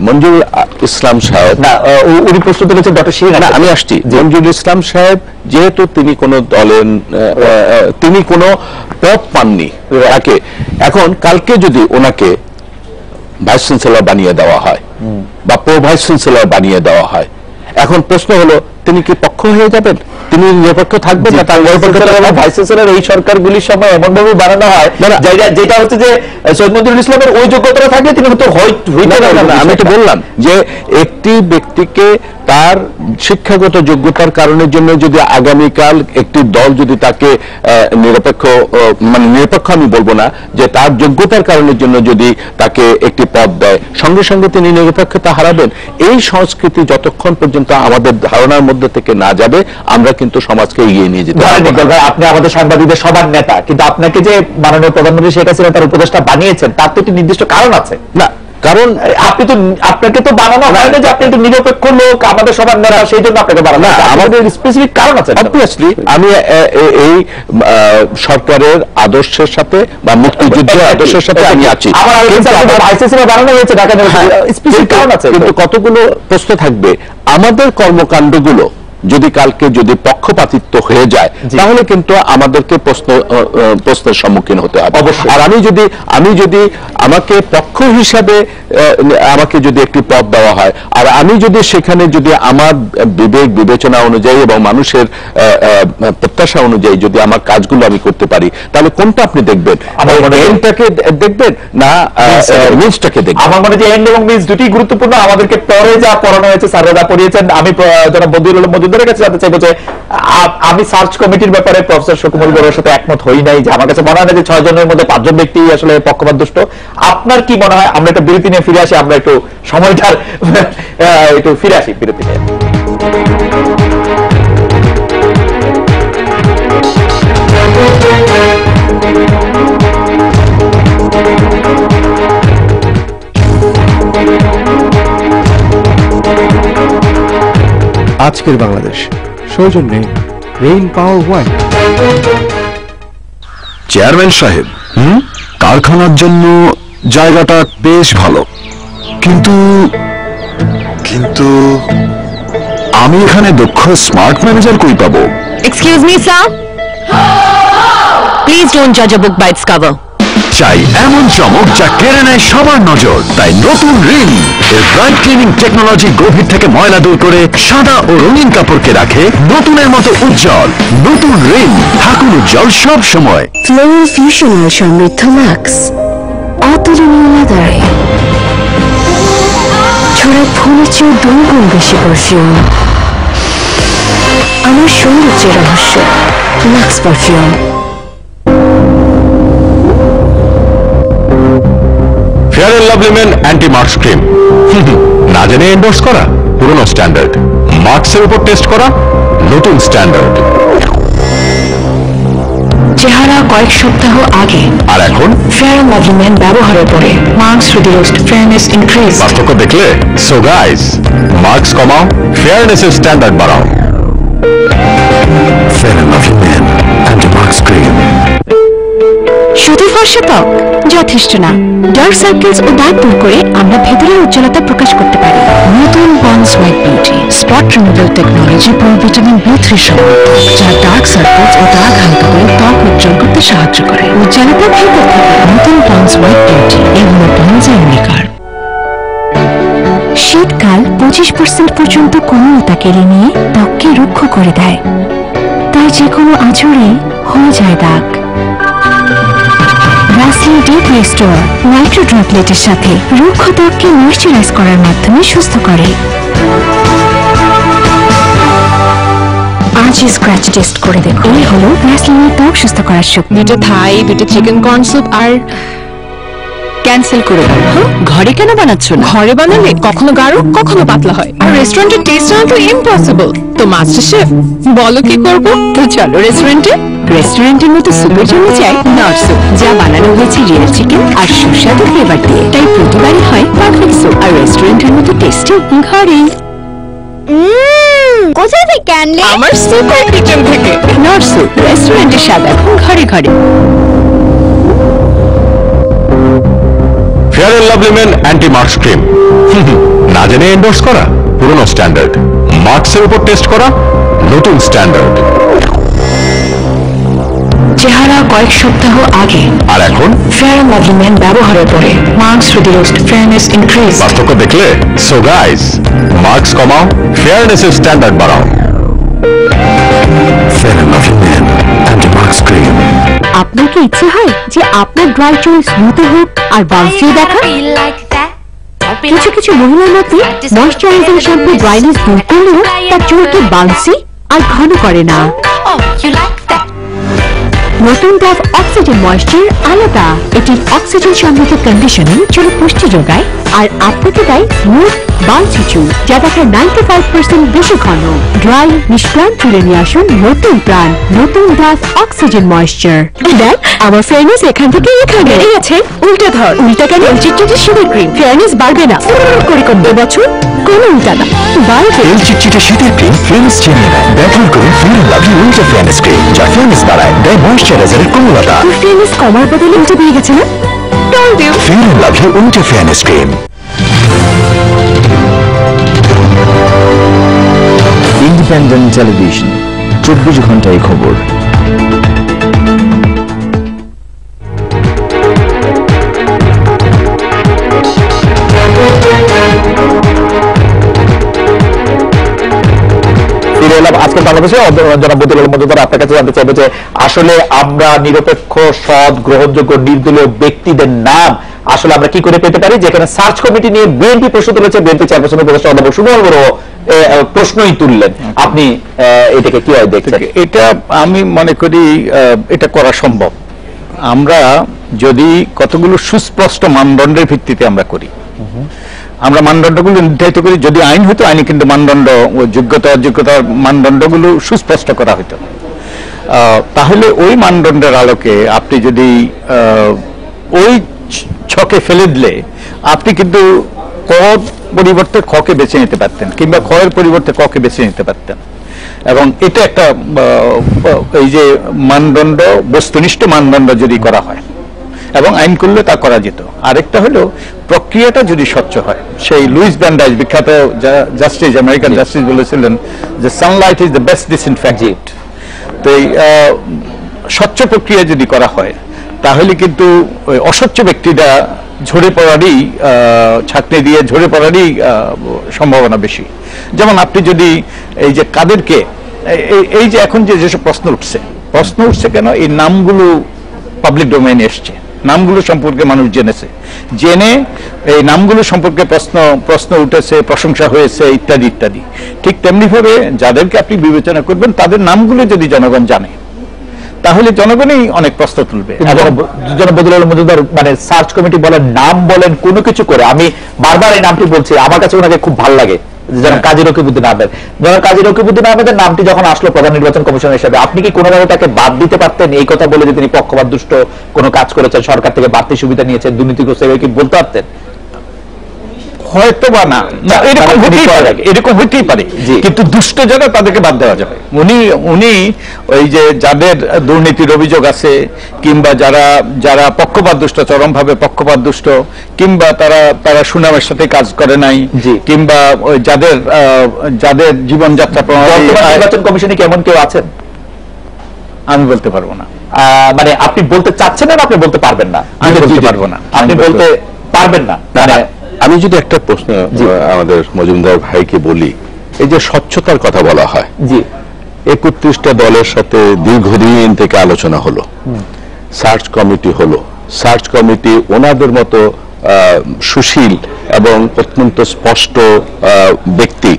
মঞ্জুর ইসলাম সাহেব, না উনি প্রশ্ন তুলেছেন ডক্টর শিরিন। আমি আসছি। মঞ্জুর ইসলাম সাহেব যেহেতু তিনি কোন দলের, তিনি কোন পদ পাননি, তাকে এখন কালকে যদি ওনাকে ভাইস চ্যান্সেলর বানিয়ে দেওয়া হয় বা প্রো ভাইস চ্যান্সেলর বানিয়ে দেওয়া হয়, এখন প্রশ্ন হলো তিনি কি পক্ষ হয়ে যাবেন? তিনি নিরপেক্ষ থাকবেন না? তার ভাইস চ্যান্সেলর এই সরকারগুলির সময় এমন ভাবে বানানো হয় যেটা হচ্ছে যে সৈয়দ নজরুল ইসলামের ওই যোগ্যতা থাকলে তিনি হয়তো আমি তো বললাম যে একটি ব্যক্তিকে তার শিক্ষাগত যোগ্যতার কারণের জন্য যদি আগামীকাল একটি দল যদি তাকে নিরপেক্ষ, মানে নিরপেক্ষ আমি বলবো না, যে তার যোগ্যতার কারণের জন্য যদি তাকে একটি পদ দেয়, সঙ্গে সঙ্গে তিনি নিরপেক্ষতা হারাবেন। এই সংস্কৃতি যতক্ষণ পর্যন্ত আমাদের ধারণার মধ্যে থেকে না যাবে আমরা কিন্তু সমাজকে এগিয়ে নিয়ে যেতে পারবো না। ভাই, আপনি আমাদের সাংবাদিকদের সবার নেতা, কিন্তু আপনাকে যে মাননীয় প্রধানমন্ত্রী শেখ হাসিনা তার উপদেষ্টা বানিয়েছেন তার তো একটি নির্দিষ্ট কারণ আছে না, কারণ আপনাকে তো বানানো হয় না যে আপনি একটু নিরপেক্ষ লোক, আমাদের সবার নেতা, সেই জন্য আপনাকে বানানো। আমাদের স্পেসিফিক কারণ আছে। অবভিয়াসলি আমি এই সরকারের আদর্শের সাথে বা মুক্তিযুদ্ধের আদর্শের সাথে আমি আছি, বানানো হয়েছে ঢাকা, স্পেসিফিক কারণ আছে। কিন্তু কতগুলো প্রশ্ন থাকবে। আমাদের কর্মকাণ্ডগুলো যদি কালকে যদি পক্ষপাতিত্ব হয়ে যায় তাহলে কিন্তু আমাদেরকে প্রশ্নের সম্মুখীন হতে হবে। আর আমি যদি আমাকে পক্ষ হিসাবে আমাকে যদি একটি পদ দেওয়া হয় আর আমি যদি সেখানে যদি আমার বিবেক বিবেচনা অনুযায়ী এবং মানুষের প্রত্যাশা অনুযায়ী যদি আমার কাজগুলো আমি করতে পারি তাহলে কোনটা আপনি দেখবেন? এন্ডটাকে দেখবেন না মিন্সটাকে দেখবেন? আমার মনে হয় এন্ড এবং মিন্স দুটি গুরুত্বপূর্ণ। আমাদেরকে পরে যা পড়ানো হয়েছে, স্যাররা যা পড়িয়েছেন, আমি যারা বদিউল মজুমদারের কাছে জানতে চাইবো যে আমি সার্চ কমিটির ব্যাপারে প্রফেসর শকুমুল বড়ের সাথে একমত হই নাই, যে আমার কাছে মনে হয় না যে 6 জনের মধ্যে 5 জন ব্যক্তি আসলে পক্ষপাত দুষ্ট। আপনার কি মনে হয়? আমরা একটা বিরতি নিয়ে ফিরে আসি, আমরা একটু সময়টার একটু ফিরে আসি বিরতি নিয়ে। আজকের বাংলাদেশ সৌজন্যে রেইন পাওয়ার ওয়াইন। চেয়ারম্যান সাহেব, কারখানার জন্য জায়গাটা বেশ ভালো, কিন্তু কিন্তু আমি এখানে দক্ষ স্মার্ট ম্যানেজার কই পাবো? Excuse me sir, please don't জাজ আ বুক বাই ইটস কভার। চাই এমন চমক যা কেড়ে নেয় সবার নজর, তাই নতুন রিন এর ব্রাইট ক্লিনিং টেকনোলজি গভীর থেকে ময়লা দূর করে সাদা ও রঙিন কাপড়কে রাখে নতুনের মতো উজ্জ্বল। নতুন রিন, থাকুন উজ্জ্বল সব সময়। ফ্লোরাল ফিউশনাল সমৃদ্ধ ম্যাক্স, অতুলনীয় লেদারে ছড়া ফুলের চেয়ে 2 গুণ বেশি পারফিউম। আমার সৌন্দর্যের রহস্য Max perfume. Fair and Lovely men anti marks cream, না জেনে এন্ডোর্স করা পুরনো স্ট্যান্ডার্ড, মার্কসের উপর টেস্ট করা নতুন স্ট্যান্ডার্ড। চেহারা কয়েক সপ্তাহ আগে আর এখন ফেয়ার এন্ড লাভলি মেন ব্যবহারের পরে মার্কস রিডিউসড, ফেয়ারনেস ইনক্রিজ। পার্থক্য দেখলে সো গাইস, মার্কস কমাও, ফেয়ারনেসের স্ট্যান্ডার্ড বাড়াও। Fair and Lovely men anti marks cream. শুধু ফর্সা ত্বক যথেষ্ট না, ডার্ক সার্কেলস ও দাগ দূর করে আমরা ভেতরের উজ্জ্বলতা প্রকাশ করতে পারি। নতুন Pond's white beauty spot removal technology পুরো ভিটামিন B3 সমৃদ্ধ, যা ডার্ক সার্কেলস ও দাগ হালকা করে ত্বক উজ্জ্বল করতে সাহায্য করে। উজ্জ্বলতা ভেতর থেকে। নতুন পন্ডস হোয়াইট বিউটি, এগুলো পন্ডস ইউনিকার। শীতকাল 25% পর্যন্ত কোমলতা কেড়ে নিয়ে ত্বককে রুক্ষ করে দেয়, তাই যে কোনো আঁচড়ে হয়ে যায় দাগ। ভ্যাসলিন ডিপ রিস্টোর নাইট্রো ড্রপলেটের সাথে রুক্ষ ত্বককে ময়শ্চারাইজ করার মাধ্যমে সুস্থ করে। আজই স্ক্র্যাচ টেস্ট করে দেখুন। এই হলো ভ্যাসলিনের ত্বক সুস্থ করার শক্তি। 2টা থাই, 2টা চিকেন কর্ন স্যুপ আর ক্যান্সেল করে দাও। ঘরে কেন বানাচ্ছ না? ঘরে বানালে কখনো গাঢ় কখনো পাতলা হয়, আর রেস্টুরেন্টের টেস্ট আনা তো ইম্পসিবল। তো মাস্টার শেফ বলো কি করব? তো চলো রেস্টুরেন্টের মতো সুপের জন্য চাই নট স্যুপ, যা বানানো হয়েছে রিয়েল চিকেন আর সুস্বাদু ফ্লেভার দিয়ে, তাই প্রতিবারই হয় পারফেক্ট স্যুপ। আর রেস্টুরেন্টের মতো টেস্টি ঘরেই। কোথায় থেকে আনলে? আমার সুপার কিচেন থেকে। নট স্যুপ, রেস্টুরেন্টের স্বাদ এখন ঘরে ঘরে। Fair and Lovely men anti marks cream, না জেনে এন্ডোর্স করা পুরনো স্ট্যান্ডার্ড, মার্কসের উপর টেস্ট করা নতুন স্ট্যান্ডার্ড। চেহারা কয়েক সপ্তাহ আগে আর এখন ফেয়ার এন্ড লাভলি মেন ব্যবহারের পরে মার্কস রিডিউসড, ফেয়ারনেস ইনক্রিজ। পার্থক্য দেখলে সো গাইস, মার্কস কমাও, ফেয়ারনেসের স্ট্যান্ডার্ড বাড়াও। Fair and Lovely men anti marks cream. আপনার কি ইচ্ছে হয় যে আপনার ড্রাই চুল স্মুথ হোক আর বাউন্সিও দেখা? কিছু কিছু মহিলার মধ্যে ময়শ্চারাইজিং শ্যাম্পু ড্রাইনেস দূর করলেও তার চুলকে বাউন্সি আর ঘন করে না। নতুন ডভ অক্সি অক্সিজেন ময়েশ্চার আলাদা। এটি অক্সিজেন সমৃদ্ধ কন্ডিশনিং চুলে পুষ্টি যোগায় আর আপনাকে দেয় স্মুথ বাল চিচু, যা দেখায় 95% বেশি ঘন। ড্রাই নিষ্প্রাণ চুলে নিয়ে আসুন নতুন প্রাণ, নতুন ডাভ অক্সিজেন ময়েশ্চার। দেখ আমার ফেয়ারনেস এখান থেকে এখানে বেড়ে গেছে। উল্টা ধর। উল্টা কেন? চিটচিটে শীতের ক্রিম ফেয়ারনেস বাড়বে না, করে কম। এবছর কোনো উল্টা না, বাড়বে। তেল চিটচিটে শীতের ক্রিম ফেয়ারনেস চিনিয়ে নেয়। ব্যবহার করুন fair and lovely winter fairness cream, যা ফেয়ারনেস বাড়ায়, দেয় ময়েশ্চারাইজারের কোমলতা। তোর ফেয়ারনেস কমার বদলে উল্টে পেয়ে গেছে না? টল দিও। Fair and lovely winter fairness cream. Independent television, 24 ঘন্টায় খবর। আজকে বাংলাদেশে জনাব বদিউল আলম মজুমদার, আপনার কাছে জানতে চাইবো যে আসলে আমরা নিরপেক্ষ, সৎ, গ্রহণযোগ্য, নির্দলীয় ব্যক্তিদের নাম আসলে আমরা কি করে পেতে পারি? যেখানে সার্চ কমিটি নিয়ে বিএনপি প্রশ্ন তুলেছে, বিএনপি চেয়ারপারসন উপদেষ্টা অধ্যাপক সুমন বড় প্রশ্নই তুললেন, আপনি এটাকে কিভাবে দেখছেন? এটা আমি মনে করি এটা করা সম্ভব। আমরা যদি কতগুলো সুস্পষ্ট মানদণ্ডের ভিত্তিতে আমরা করি, আমরা মানদণ্ডগুলো নির্ধারিত করি। যদি আইন হতো, আইনে কিন্তু মানদণ্ড, যোগ্যতা অযোগ্যতার মানদণ্ডগুলো সুস্পষ্ট করা হতো, তাহলে ওই মানদণ্ডের আলোকে আপনি যদি ওই ছকে ফেলে দিলে আপনি কিন্তু ক পরিবর্তে খকে বেছে নিতে পারতেন, কিংবা খ এর পরিবর্তে ককে বেছে নিতে পারতেন। এবং এটা একটা এই যে মানদণ্ড, বস্তুনিষ্ঠ মানদণ্ড যদি করা হয় এবং আইন করলে তা করা যেত। আরেকটা হলো প্রক্রিয়াটা যদি স্বচ্ছ হয়। সেই লুইস ব্র্যান্ডাইস, বিখ্যাত জাস্টিস, আমেরিকান জাস্টিস বলেছিলেন যে Sunlight is the best disinfectant. তো এই স্বচ্ছ প্রক্রিয়া যদি করা হয়, তাহলে কিন্তু ওই অস্বচ্ছ ব্যক্তিরা ঝরে পড়ারই, ছাঁকনি দিয়ে ঝরে পড়ারই সম্ভাবনা বেশি। যেমন আপনি যদি এই যে কাদেরকে, এই যে এখন যেসব প্রশ্ন উঠছে কেন? এই নামগুলো পাবলিক ডোমেইনে এসছে, নামগুলো সম্পর্কে মানুষ জেনেছে, জেনে এই নামগুলো সম্পর্কে প্রশ্ন উঠেছে, প্রশংসা হয়েছে, ইত্যাদি ইত্যাদি। ঠিক তেমনি ভাবে যাদেরকে আপনি বিবেচনা করবেন, তাদের নামগুলো যদি জনগণ জানে, তাহলে জনগণই অনেক প্রশ্ন তুলবে। জনাব বদিউল আলম মজুমদার মানে সার্চ কমিটি বলেন, নাম বলেন, কোনো কিছু করে, আমি বারবার এই নামটি বলছি, আমার কাছে ওনাকে খুব ভালো লাগে, জনাব কাজী রকিবউদ্দিন আহমেদ। জনাব কাজী রকিবউদ্দিন আহমেদের নামটি যখন আসলো প্রধান নির্বাচন কমিশনার হিসেবে, আপনি কি কোনোভাবে তাকে বাদ দিতে পারতেন এই কথা বলে যে তিনি পক্ষপাত দুষ্ট কোনো কাজ করেছেন, সরকার থেকে বাড়তি সুবিধা নিয়েছেন, দুর্নীতিগ্রস্ত, কি বলতে পারতেন? হয়তো বা না, এরকম হইতেই পারে, কিন্তু দুষ্ট যারা তাদেরকে বাদ দেওয়া যাবে। উনি ওই যে যাদের দুর্নীতির অভিযোগ আছে, কিংবা যারা পক্ষপাত দুষ্ট, চরমভাবে পক্ষপাত দুষ্ট, কিংবা তারা সুনামের সাথে কাজ করে নাই, কিংবা যাদের জীবনযাত্রা প্রণালী, নির্বাচন কমিশনে কি এমন কেউ আছেন? আমি বলতে পারবো না। মানে আপনি বলতে চাচ্ছেন না, আপনি বলতে পারবেন না? আমি বলতে পারবো না। আপনি বলতে পারবেন না? আমি যদি একটা প্রশ্ন আমাদের মজুমদার ভাইকে বলি, এই যে স্বচ্ছতার কথা বলা হয়, 31টা দলের সাথে দীর্ঘদিন থেকে আলোচনা হলো, সার্চ কমিটি হলো, সার্চ কমিটি ওনাদের মতো সুশীল এবং অত্যন্ত স্পষ্ট ব্যক্তি,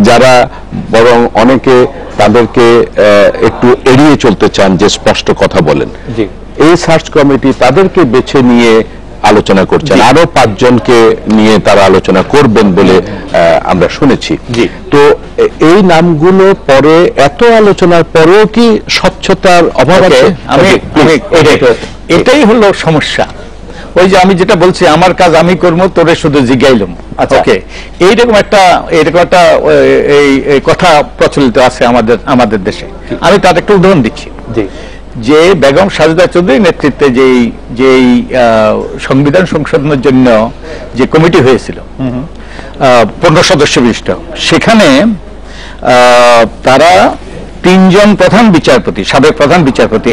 যারা বরং অনেকে তাদেরকে একটু এড়িয়ে চলতে চান যে স্পষ্ট কথা বলেন, এই সার্চ কমিটি তাদেরকে বেছে নিয়ে আলোচনা করছেন, আরো 5 জনকে নিয়ে তারা আলোচনা করবেন বলে আমরা শুনেছি। তো এই নামগুলো পরে এত আলোচনার পরেও কি স্বচ্ছতার অভাব আছে? এটাই হলো সমস্যা। ওই যে আমি যেটা বলছি, আমার কাজ আমি করবো, তোরে শুধু জিজ্ঞাইলাম। ওকে, এইরকম একটা এই কথা প্রচলিত আছে আমাদের দেশে। আমি তার একটা উদাহরণ দিচ্ছি, যে বেগম সাজেদা চৌধুরীর নেতৃত্বে যেই সংবিধান সংশোধনের জন্য যে কমিটি হয়েছিল 15 সদস্য বিশিষ্ট, সেখানে তারা 3 জন প্রধান বিচারপতি, সাবেক প্রধান বিচারপতি,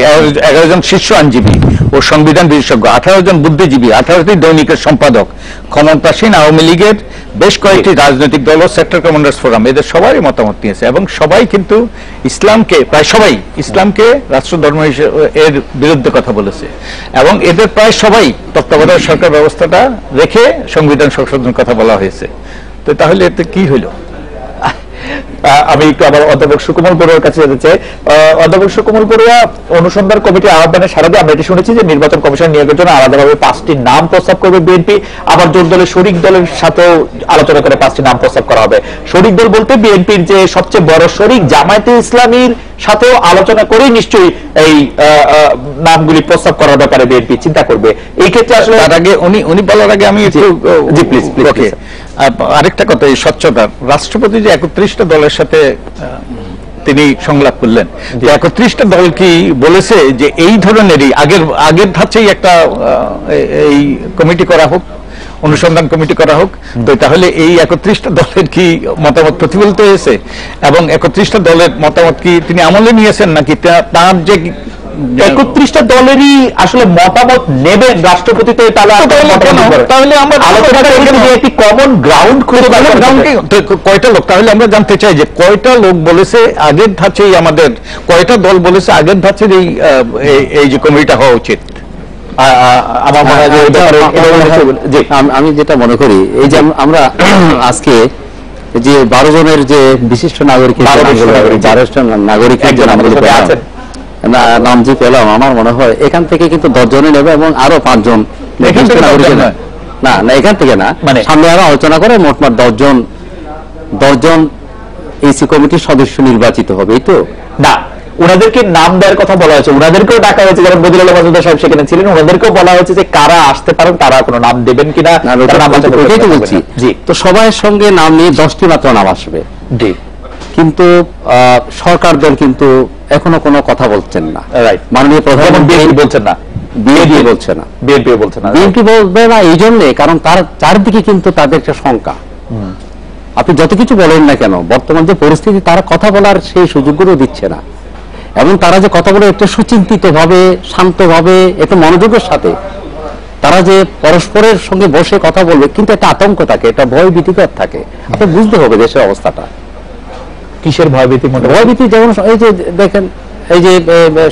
11 জন শীর্ষ আইনজীবী ও সংবিধান বিশেষজ্ঞ, 18 জন বুদ্ধিজীবী, 18টি দৈনিকের সম্পাদক, ক্ষমতাসীন আওয়ামী লীগের বেশ কয়েকটি রাজনৈতিক দল ও সেক্টর কমান্ডার্স ফোরাম, এদের সবারই মতামত নিয়েছে। এবং সবাই কিন্তু প্রায় সবাই ইসলামকে রাষ্ট্রধর্ম এর বিরুদ্ধে কথা বলেছে, এবং এদের প্রায় সবাই তত্ত্বাবধায়ক সরকার ব্যবস্থাটা রেখে সংবিধান সংশোধনের কথা বলা হয়েছে। তো তাহলে এতে কি হইল? আমি একটু আবার অধ্যাপক সুকোমল বড়ুয়ার কাছে যেতে চাই। অধ্যাপক সুকোমল বড়ুয়া, অনুসন্ধান কমিটির আহ্বানে সারা দিয়ে আমরা এটি শুনেছি যে নির্বাচন কমিশন নিয়োগের জন্য আলাদাভাবে 5টি নাম প্রস্তাব করবে বিএনপি, আবার জোট দলের শরিক দলের সাথেও আলোচনা করে 5টি নাম প্রস্তাব করা হবে। শরিক দল বলতে বিএনপির যে সবচেয়ে বড় শরিক জামায়াতে ইসলামীর সাথেও আলোচনা করে নিশ্চয়ই এই নামগুলি প্রস্তাব করার ব্যাপারে বিএনপি চিন্তা করবে। এই ক্ষেত্রে আসলে তার আগে উনি বলার আগে আমি একটু জি প্লিজ ওকে আরেকটা কথা, এই স্বচ্ছতা, রাষ্ট্রপতি যে 31টা দলের সাথে তিনি সংলাপ করলেন, 31টা দল কি বলেছে যে এই ধরনেরই আগের ধাঁচেই একটা এই কমিটি করা হোক, অনুসন্ধান কমিটি করা হোক? তো তাহলে এই 31টা দলের কি মতামত প্রতিফলিত হয়েছে এবং 31টা দলের মতামত কি তিনি আমলে নিয়েছেন নাকি তার যে 31টা দলেরই আসলে মতামত নেবেন রাষ্ট্রপতি? তো তাহলে আমরা আলোচনা একটি কমন গ্রাউন্ড খুঁজে কয়টা লোক, তাহলে আমরা জানতে চাই যে কয়টা লোক বলেছে আগের ধাঁচেই আমাদের, কয়টা দল বলেছে আগের ধাঁচের এই যে কমিটিটা হওয়া উচিত? আমার মনে হয় যে আমি যেটা মনে করি, এই যে আমরা আজকে যে 12 জনের যে বিশিষ্ট নাগরিক নাম যে পেলাম, আমার মনে হয় এখান থেকে কিন্তু 10 জনে নেবে এবং আরো 5 জন না এখান থেকে না, মানে সামনে আরো আলোচনা করে মোটমাট 10 জন এসি কমিটির সদস্য নির্বাচিত হবে। এই তো না, ওনাদেরকে নাম দেওয়ার কথা বলা হয়েছে, ওনাদেরকেও ডাকা হয়েছে, যেমন বদিউল আলম মজুমদার সাহেব সেখানে ছিলেন, ওনাদেরকেও বলা হয়েছে যে কারা আসতে পারেন, তারা কোনো নাম দেবেন কিনা। বলছি তো সবার সঙ্গে নাম নিয়ে 10টি মাত্র নাম আসবে, কিন্তু সরকার দল কিন্তু এখনো কোনো কথা বলছেন না। মাননীয় প্রধানমন্ত্রী বলছেন না, বিএনপি বলছে না, বিএনপি বলবে না এই জন্যে কারণ তার চারদিকে কিন্তু তাদের একটা শঙ্কা। আপনি যত কিছু বলেন না কেন, বর্তমান যে পরিস্থিতি, তারা কথা বলার সেই সুযোগগুলো দিচ্ছে না, এবং তারা যে কথা বলে একটু সুচিন্তিত ভাবে, শান্ত ভাবে, একটু মনোযোগের সাথে তারা যে পরস্পরের সঙ্গে বসে কথা বলবে, কিন্তু একটা আতঙ্ক থাকে, একটা ভয় ভীতিকর থাকে। আপনি বুঝতে হবে দেশের অবস্থাটা কিসের ভয়ভীতি। ভয়ভীতি যেমন এই যে দেখেন, এই যে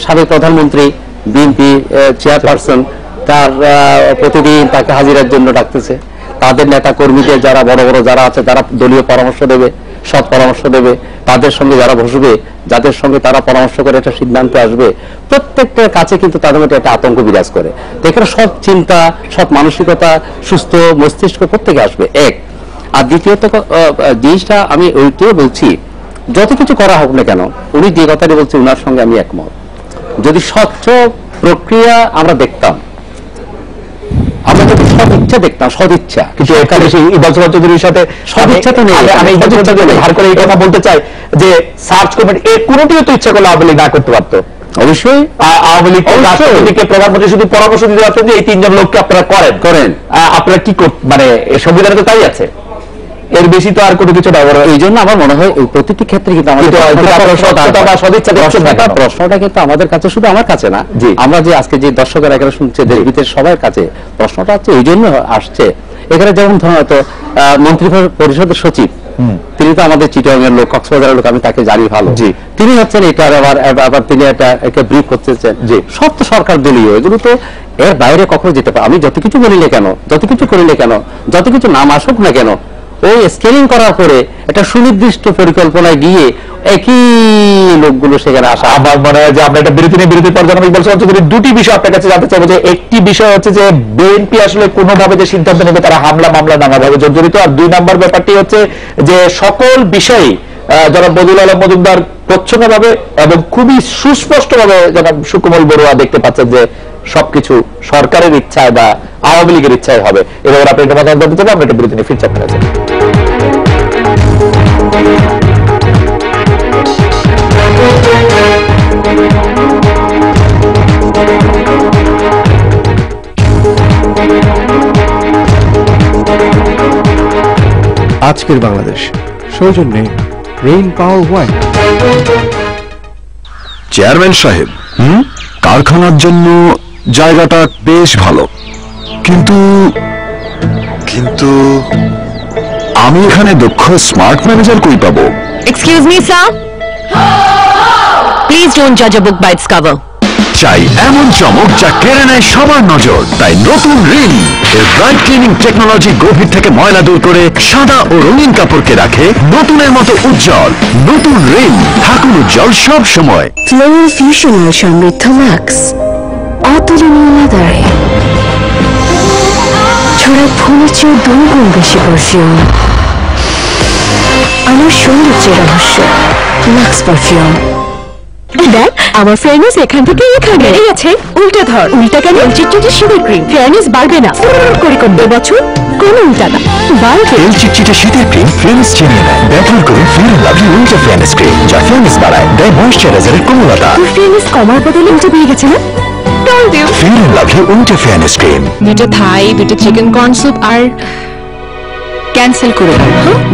সাবেক প্রধানমন্ত্রী, বিএনপি চেয়ারপারসন, তার প্রতিদিন তাকে হাজিরার জন্য ডাকতেছে, তাদের নেতা কর্মীদের যারা বড় বড় যারা আছে, তারা দলীয় পরামর্শ দেবে, সৎ পরামর্শ দেবে, তাদের সঙ্গে যারা বসবে, যাদের সঙ্গে তারা পরামর্শ করে একটা সিদ্ধান্ত আসবে, প্রত্যেকটার কাছে কিন্তু তাদের মধ্যে একটা আতঙ্ক বিরাজ করে। এখানে সৎ চিন্তা, সৎ মানসিকতা, সুস্থ মস্তিষ্ক প্রত্যেকে আসবে এক। আর দ্বিতীয়ত জিনিসটা আমি ওইটাই বলছি, যত কিছু করা হোক না কেন, উনি যে কথাটি বলছে উনার সঙ্গে আমি একমত। যদি স্বচ্ছ প্রক্রিয়া আমরা দেখতাম, আমরা যদি সদিচ্ছা দেখতাম, সদিচ্ছা, কিন্তু এখানে সেই ইবাদত চৌধুরীর সাথে সদিচ্ছা তো নেই। আমি ধার করে এই কথা বলতে চাই যে সার্চ কমিটি এর কোনোটিও তো ইচ্ছা করলে আওয়ামী লীগ না করতে পারতো। অবশ্যই আওয়ামী লীগ রাষ্ট্রপতিকে প্রধানমন্ত্রী শুধু পরামর্শ দিতে পারতেন যে এই 3 জন লোককে আপনারা করেন, আপনারা কি মানে সংবিধানে তো তাই আছে, এর বেশি তো আর কোনো কিছু না। এই জন্য আমার মনে হয় এই প্রতিটি ক্ষেত্রে কিন্তু প্রশ্নটা কিন্তু আমাদের কাছে, শুধু আমার কাছে না, আমরা যে আজকে যে দর্শকের এখানে শুনছে, দেশ বিদেশ সবার কাছে প্রশ্নটা হচ্ছে এই জন্য আসছে। এখানে যেমন হয়তো মন্ত্রী পরিষদের সচিব, তিনি তো আমাদের চিটাগাং এর লোক, কক্সবাজারের লোক, আমি তাকে জানি ভালো, তিনি হচ্ছেন এটার আবার তিনি একটা ব্রিফ করতেছেন যে সব তো সরকার দলীয়, এগুলো তো এর বাইরে কখনো যেতে পারে। আমি যত কিছু বলিলে কেন, যত কিছু করিলে কেন, যত কিছু নাম আসুক না কেন, ওই স্ক্রিনিং করার পরে একটা সুনির্দিষ্ট পরিকল্পনায় গিয়ে একই লোকগুলো সেখানে আসা। আমার মনে হয় যে আমরা একটা বিরতির পর জানাবো বলছি, দুটি বিষয় আপনার কাছে জানতে চাইবো। যে একটি বিষয় হচ্ছে যে বিএনপি আসলে কোনোভাবে যে সিদ্ধান্ত নেবে, তারা হামলা মামলা নানাভাবে জড়িত। আর 2 নম্বর ব্যাপারটি হচ্ছে যে সকল বিষয়ে যারা বদিউল আলম মজুমদার প্রচ্ছন্নভাবে এবং খুবই সুস্পষ্টভাবে যারা সুকোমল বড়ুয়া দেখতে পাচ্ছেন যে সবকিছু সরকারের ইচ্ছায় বা আওয়ামী লীগের ইচ্ছায় হবে। এবার আপনি একটা কথা বলতে চাইবো, আমরা একটা বিরতি নিয়ে ফিরছি আপনার কাছে। আজকের বাংলাদেশ সৌজন্যে রেইন পাওয়ার ওয়াইন। চেয়ারম্যান সাহেব, কারখানার জন্য জায়গাটা বেশ ভালো, কিন্তু আমি এখানে দক্ষ স্মার্ট ম্যানেজার কই পাবো? Excuse me sir, please don't জাজ আ বুক বাই ইটস কভার। চাই এমন চমক যা কেড়ে নেয় সবার নজর, তাই নতুন রিন এর ব্রাইট ক্লিনিং টেকনোলজি গভীর থেকে ময়লা দূর করে সাদা ও রঙিন কাপড়কে রাখে নতুনের মতো উজ্জ্বল। নতুন রিন, থাকুন উজ্জ্বল সব সময়। ফ্লোরাল ফিউশনাল সমৃদ্ধ লাক্স, অতুলনীয় আধারে ছড়ায় ফুলের চেয়ে 2 গুণ বেশি পারফিউম। আমার সৌন্দর্যের রহস্য লাক্স পারফিউম। দেখ আমার ফেয়ারনেস এখান থেকে এখানে বেড়ে গেছে। উল্টা ধর। উল্টা কেন? চিটচিটে শীতের ক্রিম ফেয়ারনেস বাড়বে না, করে কমবে। বছর কোনো উল্টা না, বাড়বে। তেল চিটচিটে শীতের ক্রিম ফেয়ারনেস চিনিয়ে নেয়। ব্যবহার করুন Fair and Lovely winter fairness cream, যা ফেয়ারনেস বাড়ায়, দেয় ময়েশ্চারাইজারের কোমলতা। তোর ফেয়ারনেস কমার বদলে উল্টা পেয়ে গেছে না? Fair and Lovely winter fairness cream. 2টা থাই, 2টা চিকেন কর্ন স্যুপ আর ক্যান্সেল করে দাও।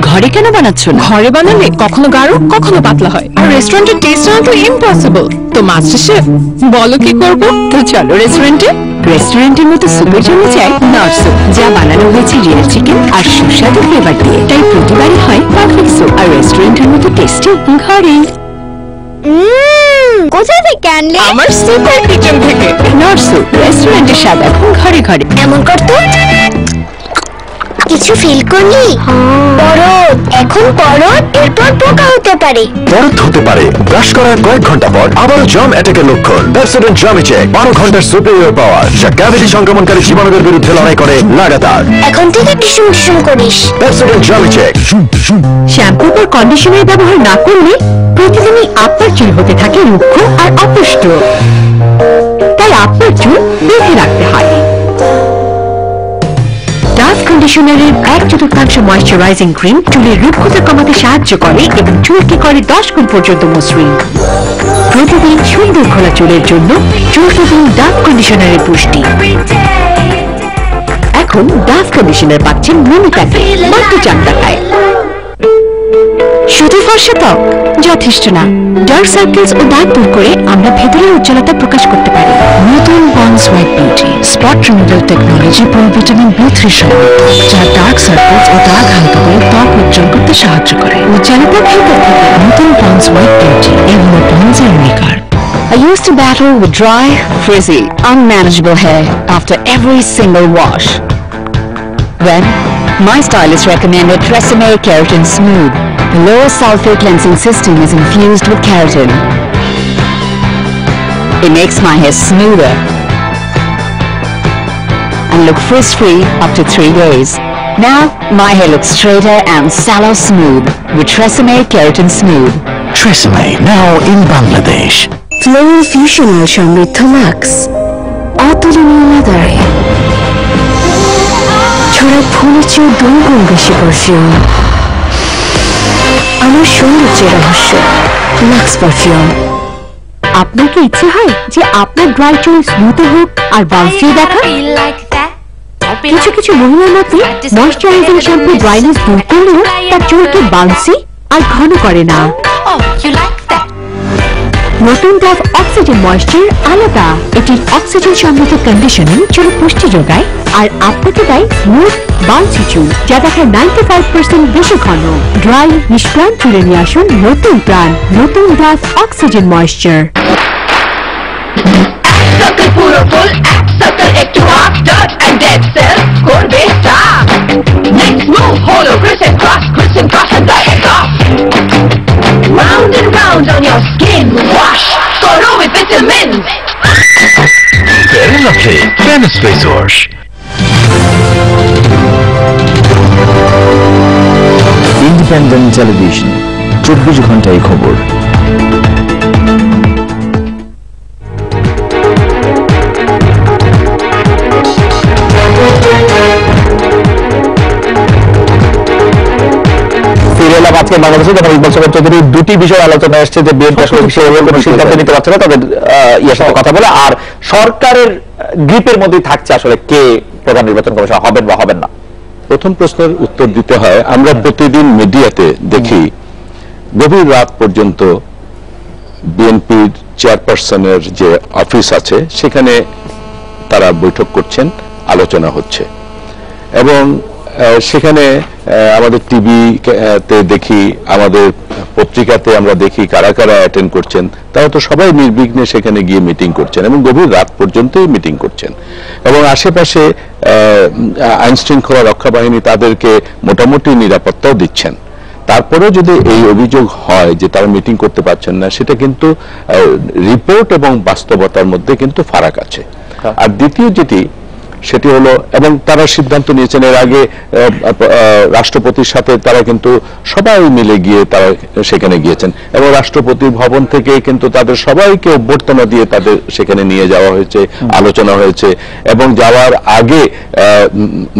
ঘরে কেন বানাচ্ছ না? ঘরে বানালে কখনো গাঢ় কখনো পাতলা হয়, আর রেস্টুরেন্টের টেস্ট আনা তো ইম্পসিবল। তো মাস্টার শেফ বলো কি করবো? তো চলো রেস্টুরেন্টে। রেস্টুরেন্টের মতো স্যুপের জন্য চাই নর্থ স্যুপ, যা বানানো হয়েছে রিয়েল চিকেন আর সুস্বাদু ফ্লেভার দিয়ে। তাই প্রতিবারই হয় পারফেক্ট স্যুপ, আর রেস্টুরেন্টের মতো টেস্টি ঘরে। কোথা থেকে আনলে? আমার সুপার কিচেন থেকে। নর্থ স্যুপ, রেস্টুরেন্টের স্বাদ এখন ঘরে ঘরে। এমন করতো কিছু ফিল করলি? বরফ, এখন বরফ, এরপর পোকা হতে পারে। বরফ হতে পারে ব্রাশ করার কয়েক ঘন্টা পর আবারও জার্ম অ্যাটাকের লক্ষণ। পেপসোডেন্ট জার্মিচেক 12 ঘন্টার সুপিরিয়র পাওয়ার, যা ক্যাভিটি সংক্রমণকারী জীবাণুদের বিরুদ্ধে লড়াই করে লাগাতার। এখন থেকে টিসুম টিসুম করিস। পেপসোডেন্ট জার্মিচেক। শ্যাম্পু বা কন্ডিশনার ব্যবহার না করলে প্রতিদিনই আপনার চুল হতে থাকে রুক্ষ আর অপুষ্ট। তাই আপনার চুল বেঁধে রাখতে হয়। ডাভ কন্ডিশনারের 1/4 ময়েশ্চারাইজিং ক্রিম চুলের রুক্ষতা কমাতে সাহায্য করে এবং চুলকে করে 10 গুণ পর্যন্ত মসৃণ। প্রতিদিন সুন্দর খোলা চুলের জন্য চুলকে দিন ডাভ কন্ডিশনারের পুষ্টি। এখন ডাভ কন্ডিশনার পাচ্ছেন মিনি প্যাকে মাত্র 4 টাকায়। শুধু ফর্সা ত্বক যথেষ্ট না, ডার্ক সার্কেলস ও দাগ দূর করে আমরা ভেতরের উজ্জ্বলতা প্রকাশ করতে পারি। নতুন Pond's white beauty spot removal technology পুরো ভিটামিন B3 সমৃদ্ধ, যা ডার্ক সার্কেলস ও দাগ হালকা করে ত্বক উজ্জ্বল করতে সাহায্য করে। উজ্জ্বলতা ভেতর থেকে। নতুন পন্ডস হোয়াইট বিউটি, এগুলো পন্ডসের উনিকার। I used to battle with dry, frizzy, unmanageable hair after every single wash. Then, my stylist recommended Tresemme Keratin Smooth. The lower sulfate cleansing system is infused with keratin. It makes my hair smoother and look frizz-free up to 3 days. Now, my hair looks straighter and sallow smooth with Tresemme Keratin Smooth. Tresemme, now in Bangladesh. Floral ফিউশনাল সমৃদ্ধ Lux, অতুলনীয় আধারে ছড়ায় ফুলের চেয়ে 2 গুণ বেশি perfume. আমার সৌন্দর্যের রহস্য লাক্স পারফিউম। আপনার কি ইচ্ছে হয় যে আপনার ড্রাই চুল স্মুথ হোক আর বাউন্সি দেখা? কিছু কিছু মহিলার মতে ময়েশ্চারাইজিং শ্যাম্পু ড্রাইনেস দূর করলেও তার চুলকে বাউন্সি আর ঘন করে না। নতুন ডাভ অক্সিজেন ময়েশ্চার আলাদা। এটির অক্সিজেন সমৃদ্ধ কন্ডিশনিং চুলে পুষ্টি যোগায় আর আপনাকে দেয় স্মুথ বাউন্সি চুল, যা দেখায় 95% বেশি ঘন। ড্রাই নিষ্প্রাণ চুলে নিয়ে আসুন নতুন প্রাণ। নতুন Dove oxygen moisture. Circle puro full, circle একটু off, dirt and dead cells করবে stop. Next move, hollow, crescent cross and the head off. Round and round on your skin, wash, করো with vitamins. Fair and Lovely Fairness Face Wash. Independent television, 24 ঘন্টায় খবর। আজকে বাংলাদেশে যখন ইকবাল সাহেব চৌধুরী 2টি বিষয় আলোচনা আসছে যে বিএনপি আসলে বিষয়ে কোনো সিদ্ধান্ত নিতে পারছে না, তাদের ইয়ের সাথে কথা বলে, আর সরকারের গ্রিপের মধ্যেই থাকছে আসলে কে প্রধান নির্বাচন কমিশন হবেন বা হবেন না। প্রথম প্রশ্নের উত্তর দিতে হয়, আমরা প্রতিদিন মিডিয়াতে দেখি গভীর রাত পর্যন্ত বিএনপির চেয়ারপারসনের যে অফিস আছে সেখানে তারা বৈঠক করছেন, আলোচনা হচ্ছে, এবং সেখানে আমাদের টিভিতে দেখি, আমাদের পত্রিকাতে আমরা দেখি কারা কারা অ্যাটেন্ড করছেন। তারা তো সবাই নির্বিঘ্নে সেখানে গিয়ে মিটিং করছেন এবং গভীর রাত পর্যন্তই মিটিং করছেন, এবং আশেপাশে আইন শৃঙ্খলা রক্ষা বাহিনী তাদেরকে মোটামুটি নিরাপত্তাও দিচ্ছেন, তারপরেও যদি এই অভিযোগ হয় যে তারা মিটিং করতে পারছেন না, সেটা কিন্তু রিপোর্ট এবং বাস্তবতার মধ্যে কিন্তু ফারাক আছে। আর দ্বিতীয় যেটি সেটি হলো, এবং তারা সিদ্ধান্ত নিয়েছেন এর আগে রাষ্ট্রপতির সাথে তারা কিন্তু সবাই মিলে গিয়ে তারা সেখানে গিয়েছেন এবং রাষ্ট্রপতি ভবন থেকে কিন্তু তাদের সবাইকে অভ্যর্থনা দিয়ে তাদের সেখানে নিয়ে যাওয়া হয়েছে, আলোচনা হয়েছে এবং যাওয়ার আগে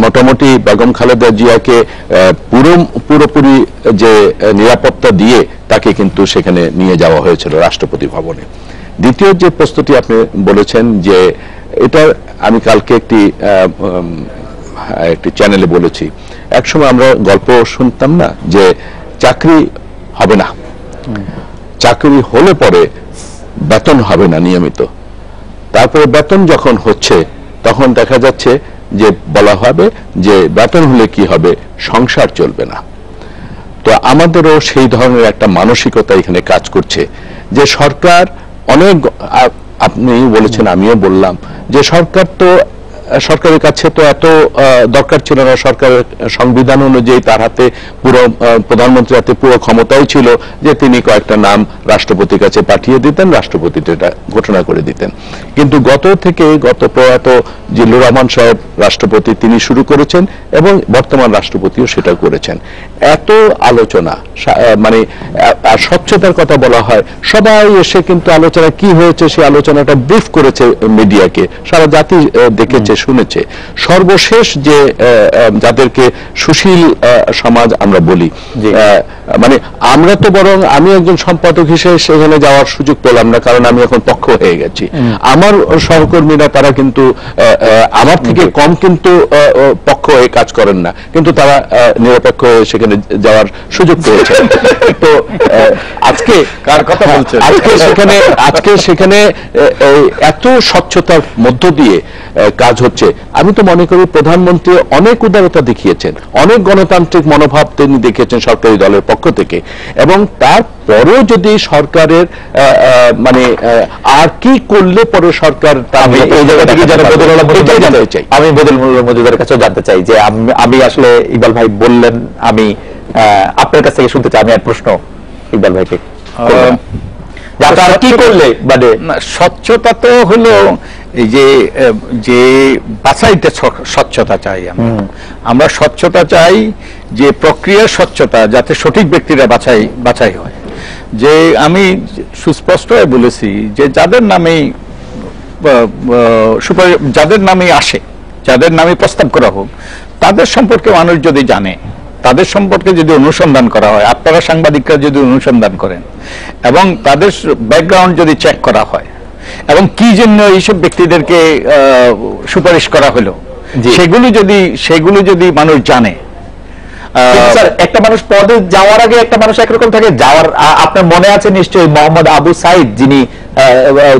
মোটামুটি বেগম খালেদা জিয়াকে পুরোপুরি যে নিরাপত্তা দিয়ে তাকে কিন্তু সেখানে নিয়ে যাওয়া হয়েছিল রাষ্ট্রপতি ভবনে। দ্বিতীয় যে প্রশ্নটি আপনি বলেছেন যে এটা আমি কালকে একটি চ্যানেলে বলেছি, একসময় আমরা গল্প শুনতাম না যে চাকরি হবে না, চাকরি হলে পরে বেতন হবে না নিয়মিত, তারপরে বেতন যখন হচ্ছে তখন দেখা যাচ্ছে যে বলা হবে যে বেতন হলে কি হবে, সংসার চলবে না। তো আমাদেরও সেই ধরনের একটা মানসিকতা এখানে কাজ করছে যে সরকার অনেক, আপনি বলেছেন আমিও বললাম যে সরকারের কাছে তো এত দরকার ছিল না, সরকারের সংবিধান অনুযায়ী তার হাতে পুরো, প্রধানমন্ত্রীর হাতে পুরো ক্ষমতাই ছিল যে তিনি কয়েকটা নাম রাষ্ট্রপতির কাছে পাঠিয়ে দিতেন, রাষ্ট্রপতি এটা ঘোষণা করে দিতেন। কিন্তু গত প্রয়াত জিল্লুর রহমান সাহেব রাষ্ট্রপতি তিনি শুরু করেছেন এবং বর্তমান রাষ্ট্রপতিও সেটা করেছেন। এত আলোচনা, মানে স্বচ্ছতার কথা বলা হয়, সবাই এসে কিন্তু আলোচনা কি হয়েছে সেই আলোচনাটা ব্রিফ করেছে মিডিয়াকে, সারা জাতি দেখেছে, শুনেছে। সর্বশেষ যে যাদেরকে সুশীল সমাজ আমরা বলি, মানে আমরা তো বরং, আমি একজন সম্পাদক হিসেবে সেখানে যাওয়ার সুযোগ পেলাম না কারণ আমি এখন পক্ষ হয়ে গেছি। আমার সহকর্মীরা তারা কিন্তু আমার থেকে কম কিন্তু পক্ষ হয়ে কাজ করেন না, কিন্তু তারা নিরপেক্ষ হয়ে সেখানে যাওয়ার সুযোগ পেয়েছে। তো আজকে কার কথা বলছেন, আজকে সেখানে এত স্বচ্ছতার মধ্য দিয়ে কাজ হচ্ছে। আমি তো মনে করি প্রধানমন্ত্রী অনেক উদারতা দেখিয়েছেন, অনেক গণতান্ত্রিক মনোভাব তিনি দেখিয়েছেন সরকারি দলের পক্ষ থেকে, এবং তারপরেও যদি সরকারের মানে আর কি করলে পরে সরকার, এই জায়গা থেকে যারা আমি বদল মজুমদারের কাছে জানতে চাই যে আমি আসলে ইকবাল ভাই বললেন, আমি আপনার কাছ থেকে শুনতে চাই, আমি এক প্রশ্ন ইকবাল ভাইকে, কি করলে মানে স্বচ্ছতা তো হলো এই যে বাছাইতে স্বচ্ছতা চাই, আমরা স্বচ্ছতা চাই যে প্রক্রিয়ার স্বচ্ছতা, যাতে সঠিক ব্যক্তিরা বাছাই হয়। যে আমি সুস্পষ্ট বলেছি যে যাদের নামে আসে, যাদের নামে প্রস্তাব করা হোক, তাদের সম্পর্কে মানুষ যদি জানে, তাদের সম্পর্কে যদি অনুসন্ধান করা হয়, আপনারা সাংবাদিকরা যদি অনুসন্ধান করেন এবং তাদের ব্যাকগ্রাউন্ড যদি চেক করা হয় এবং কি জন্য এইসব ব্যক্তিদেরকে সুপারিশ করা হলো, সেগুলো যদি মানুষ জানে। স্যার, একটা মানুষ পদে যাওয়ার আগে একটা মানুষ একরকম থাকে, যাওয়ার, আপনার মনে আছে নিশ্চয়ই মোহাম্মদ আবু সাইদ, যিনি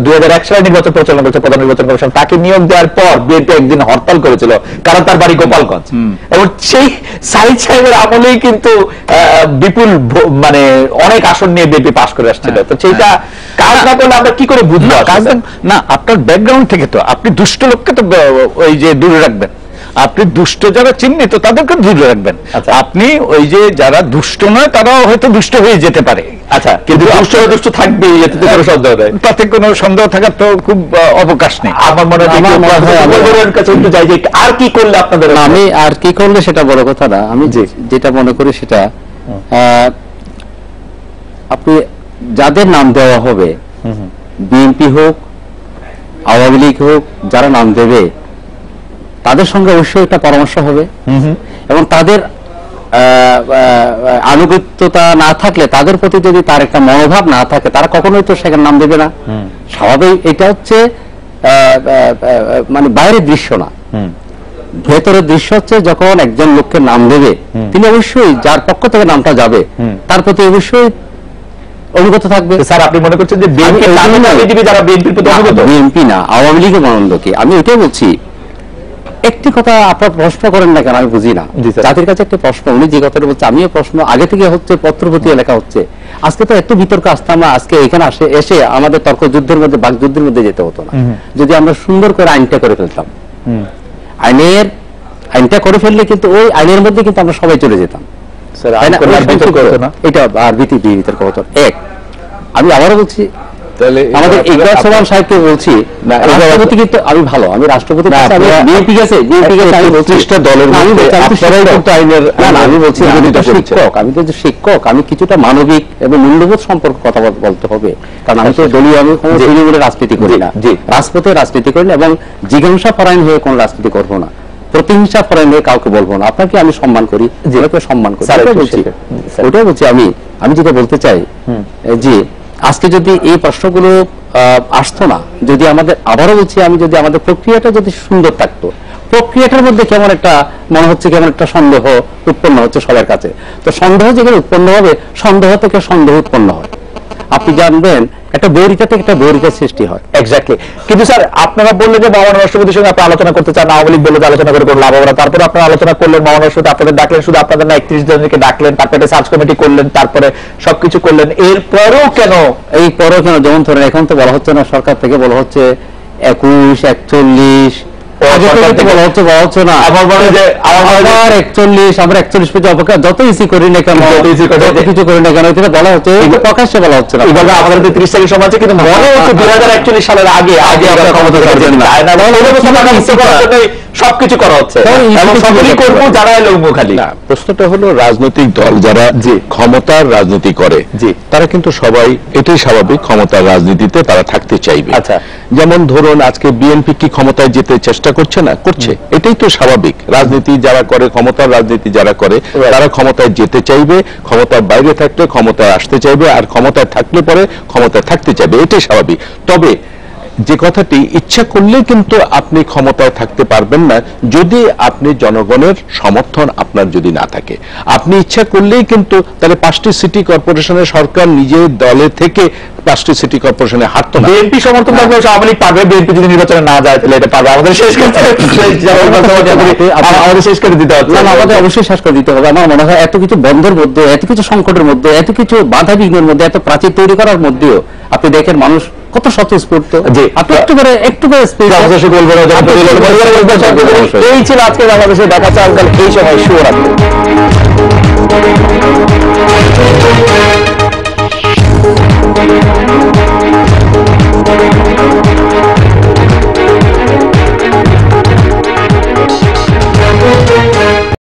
2001 সালে নির্বাচন পরিচালনা করেছে প্রধান নির্বাচন কমিশন, তাকে নিয়োগ দেওয়ার পর বিএনপি একদিন হরতাল করেছিল কারণ তার বাড়ি গোপালগঞ্জ, এবং সেই সাইদ সাহেবের আমলেই কিন্তু বিপুল মানে অনেক আসন নিয়ে বিএনপি পাশ করে আসছিল। তো সেইটা কাজ না করলে আমরা কি করে বুঝবো? না, আপনার ব্যাকগ্রাউন্ড থেকে তো আপনি দুষ্ট লোককে তো ওই যে দূরে রাখবেন, আপনি দুষ্ট যারা চিহ্নিত তাদেরকে দূরে রাখবেন। আপনি ওই যে যারা দুষ্ট নয় তারাও হয়তো দুষ্ট হয়ে যেতে পারে, আচ্ছা, কিন্তু দুষ্ট থাকবে, তাতে কোনো সন্দেহ থাকার তো খুব অবকাশ নেই। আমার মনে হয় আর কি করলে আপনাদের, আমি আর কি করলে সেটা বড় কথা না, আমি যেটা মনে করি সেটা, আপনি যাদের নাম দেওয়া হবে, বিএনপি হোক, আওয়ামী লীগ হোক, যারা নাম দেবে তাদের সঙ্গে অবশ্যই একটা পরামর্শ হবে এবং তাদের আনুগত্যতা না থাকলে, তাদের প্রতি যদি তার একটা মনোভাব না থাকে, তারা কখনোই তো সেখানে নাম দেবে না। স্বাভাবিক, এটা হচ্ছে মানে বাইরের দৃশ্য না, ভেতরের দৃশ্য হচ্ছে যখন একজন লোককে নাম দেবে তিনি অবশ্যই যার পক্ষ থেকে নামটা যাবে তার প্রতি অবশ্যই অবগত থাকবে। স্যার, আপনি মনে করছেন যে বিএনপি না, আওয়ামী লীগের মানন্দ কি? আমি এটাই বলছি। একটি কথা আপনার প্রশ্ন করেন না কেন আমি বুঝি না, জাতির কাছে একটা প্রশ্ন, উনি যে কথাটা বলছে আমিও প্রশ্ন আগে থেকে হচ্ছে, পত্রপতি লেখা হচ্ছে, আজকে তো এত বিতর্ক আসতাম না, আজকে এখানে এসে আমাদের তর্ক যুদ্ধের মধ্যে, বাকযুদ্ধের মধ্যে যেতে হতো না যদি আমরা সুন্দর করে আইনটা করে ফেলতাম। আইনটা করে ফেললে কিন্তু ওই আইনের মধ্যে কিন্তু আমরা সবাই চলে যেতাম। এটা আর বিতর্ক হতো। এক, আমি আবারও বলছি, তাহলে আমাদের ইকবাল সালাম সাহেবকে বলছি, রাষ্ট্রপতি কিন্তু আমি ভালো, আমি রাষ্ট্রপতি বিএনপি গেছে, আমি বলছি দলের আমি বলছি শিক্ষক, আমি তো শিক্ষক, আমি কিছুটা মানবিক এবং মূল্যবোধ সম্পর্কে কথা বলতে হবে, কারণ আমি তো দলীয়, আমি তৃণমূলের রাজনীতি করি না, রাজপথে রাজনীতি করি না, এবং জিজ্ঞাসা পরায়ণ হয়ে কোন রাজনীতি করবো না, প্রতিহিংসা পরায়ণ হয়ে কাউকে বলবো না। আপনাকে আমি সম্মান করি, যেটাকে সম্মান করি, ওটাই বলছি। আমি যেটা বলতে চাই যে আজকে যদি এই প্রশ্নগুলো আসতো না, যদি আমাদের, আবারও বলছি, আমি যদি আমাদের প্রক্রিয়াটা যদি সুন্দর থাকতো, প্রক্রিয়াটার মধ্যে কেমন একটা মনে হচ্ছে, কেমন একটা সন্দেহ উৎপন্ন হচ্ছে সবার কাছে, তো সন্দেহ যেখানে উৎপন্ন হবে, সন্দেহ থেকে সন্দেহ উৎপন্ন হয়। আপনি জানবেন একটা বৈরিতা থেকে একটা বৈরিতার সৃষ্টি হয়। এক্স্যাক্টলি। কিন্তু স্যার আপনারা বললেন যে মাওলানা রাষ্ট্রপতির সঙ্গে আপনি আলোচনা করতে চান, আওয়ামী লীগ বললো যে আলোচনা করে কোনো লাভ হবে না, তারপরে আপনারা আলোচনা করলেন, মাওলানা রাষ্ট্রপতি আপনাদের ডাকলেন, শুধু আপনাদের না 31 জনকে ডাকলেন, তারপরে সার্চ কমিটি করলেন, তারপরে সবকিছু করলেন, এরপরেও কেন? এই পরেও কেন, যেমন ধরেন এখন তো বলা হচ্ছে না, সরকার থেকে বলা হচ্ছে 21, 41, বলা হচ্ছে না, আমার 41, আমরা 41 পেজে অপেক্ষা, যত ইসি করি না কেন, যত কিছু করি না কেন, এটা বলা হচ্ছে, প্রকাশ্যে বলা হচ্ছে না। এভাবে আমাদের 30 সেকেন্ড সময় আছে, কিন্তু মনে হচ্ছে 2041 সালের আগে আমরা ক্ষমতা থাকবেন না, সবকিছু করা হচ্ছে, যারা এলো খালি। প্রশ্নটা হলো রাজনৈতিক দল যারা যে ক্ষমতার রাজনীতি করে, তারা কিন্তু সবাই, এটাই স্বাভাবিক, ক্ষমতার রাজনীতিতে তারা থাকতে চাইবে। আচ্ছা, যেমন ধরুন আজকে বিএনপি কি ক্ষমতায় যেতে চেষ্টা করছে না? করছে, এটাই তো স্বাভাবিক। রাজনীতি যারা করে, ক্ষমতার রাজনীতি যারা করে, তারা ক্ষমতায় যেতে চাইবে, ক্ষমতার বাইরে থাকলে ক্ষমতায় আসতে চাইবে, আর ক্ষমতায় থাকলে পরে ক্ষমতায় থাকতে চাইবে, এটাই স্বাভাবিক। তবে যে কথাটি, ইচ্ছা করলে কিন্তু আপনি ক্ষমতায় থাকতে পারবেন না যদি আপনি জনগণের সমর্থন আপনার যদি না থাকে। আপনি ইচ্ছা করলেই কিন্তু তাহলে 5টি সিটি কর্পোরেশনের সরকার নিজের দলে থেকে 5টি সিটি কর্পোরেশনে হাঁটতো না। বিএনপি সমর্থন থাকলে আওয়ামী লীগ পারবে, বিএনপি যদি নির্বাচনে না যায় তাহলে এটা পারবে। আমাদের শেষ করে দিতে হবে, আমাদের অবশ্যই শেষ করে দিতে হবে। আমার মনে হয় এত কিছু বন্ধের মধ্যে, এত কিছু সংকটের মধ্যে, এত কিছু বাধা বিঘ্নের মধ্যে, এত প্রাচীর তৈরি করার মধ্যেও আপনি দেখেন মানুষ কত স্বতঃস্ফূর্ত। আপনি একটু করে এই ছিল আজকে বাংলাদেশে দেখা চাল এই সময় শুভরাত্রি।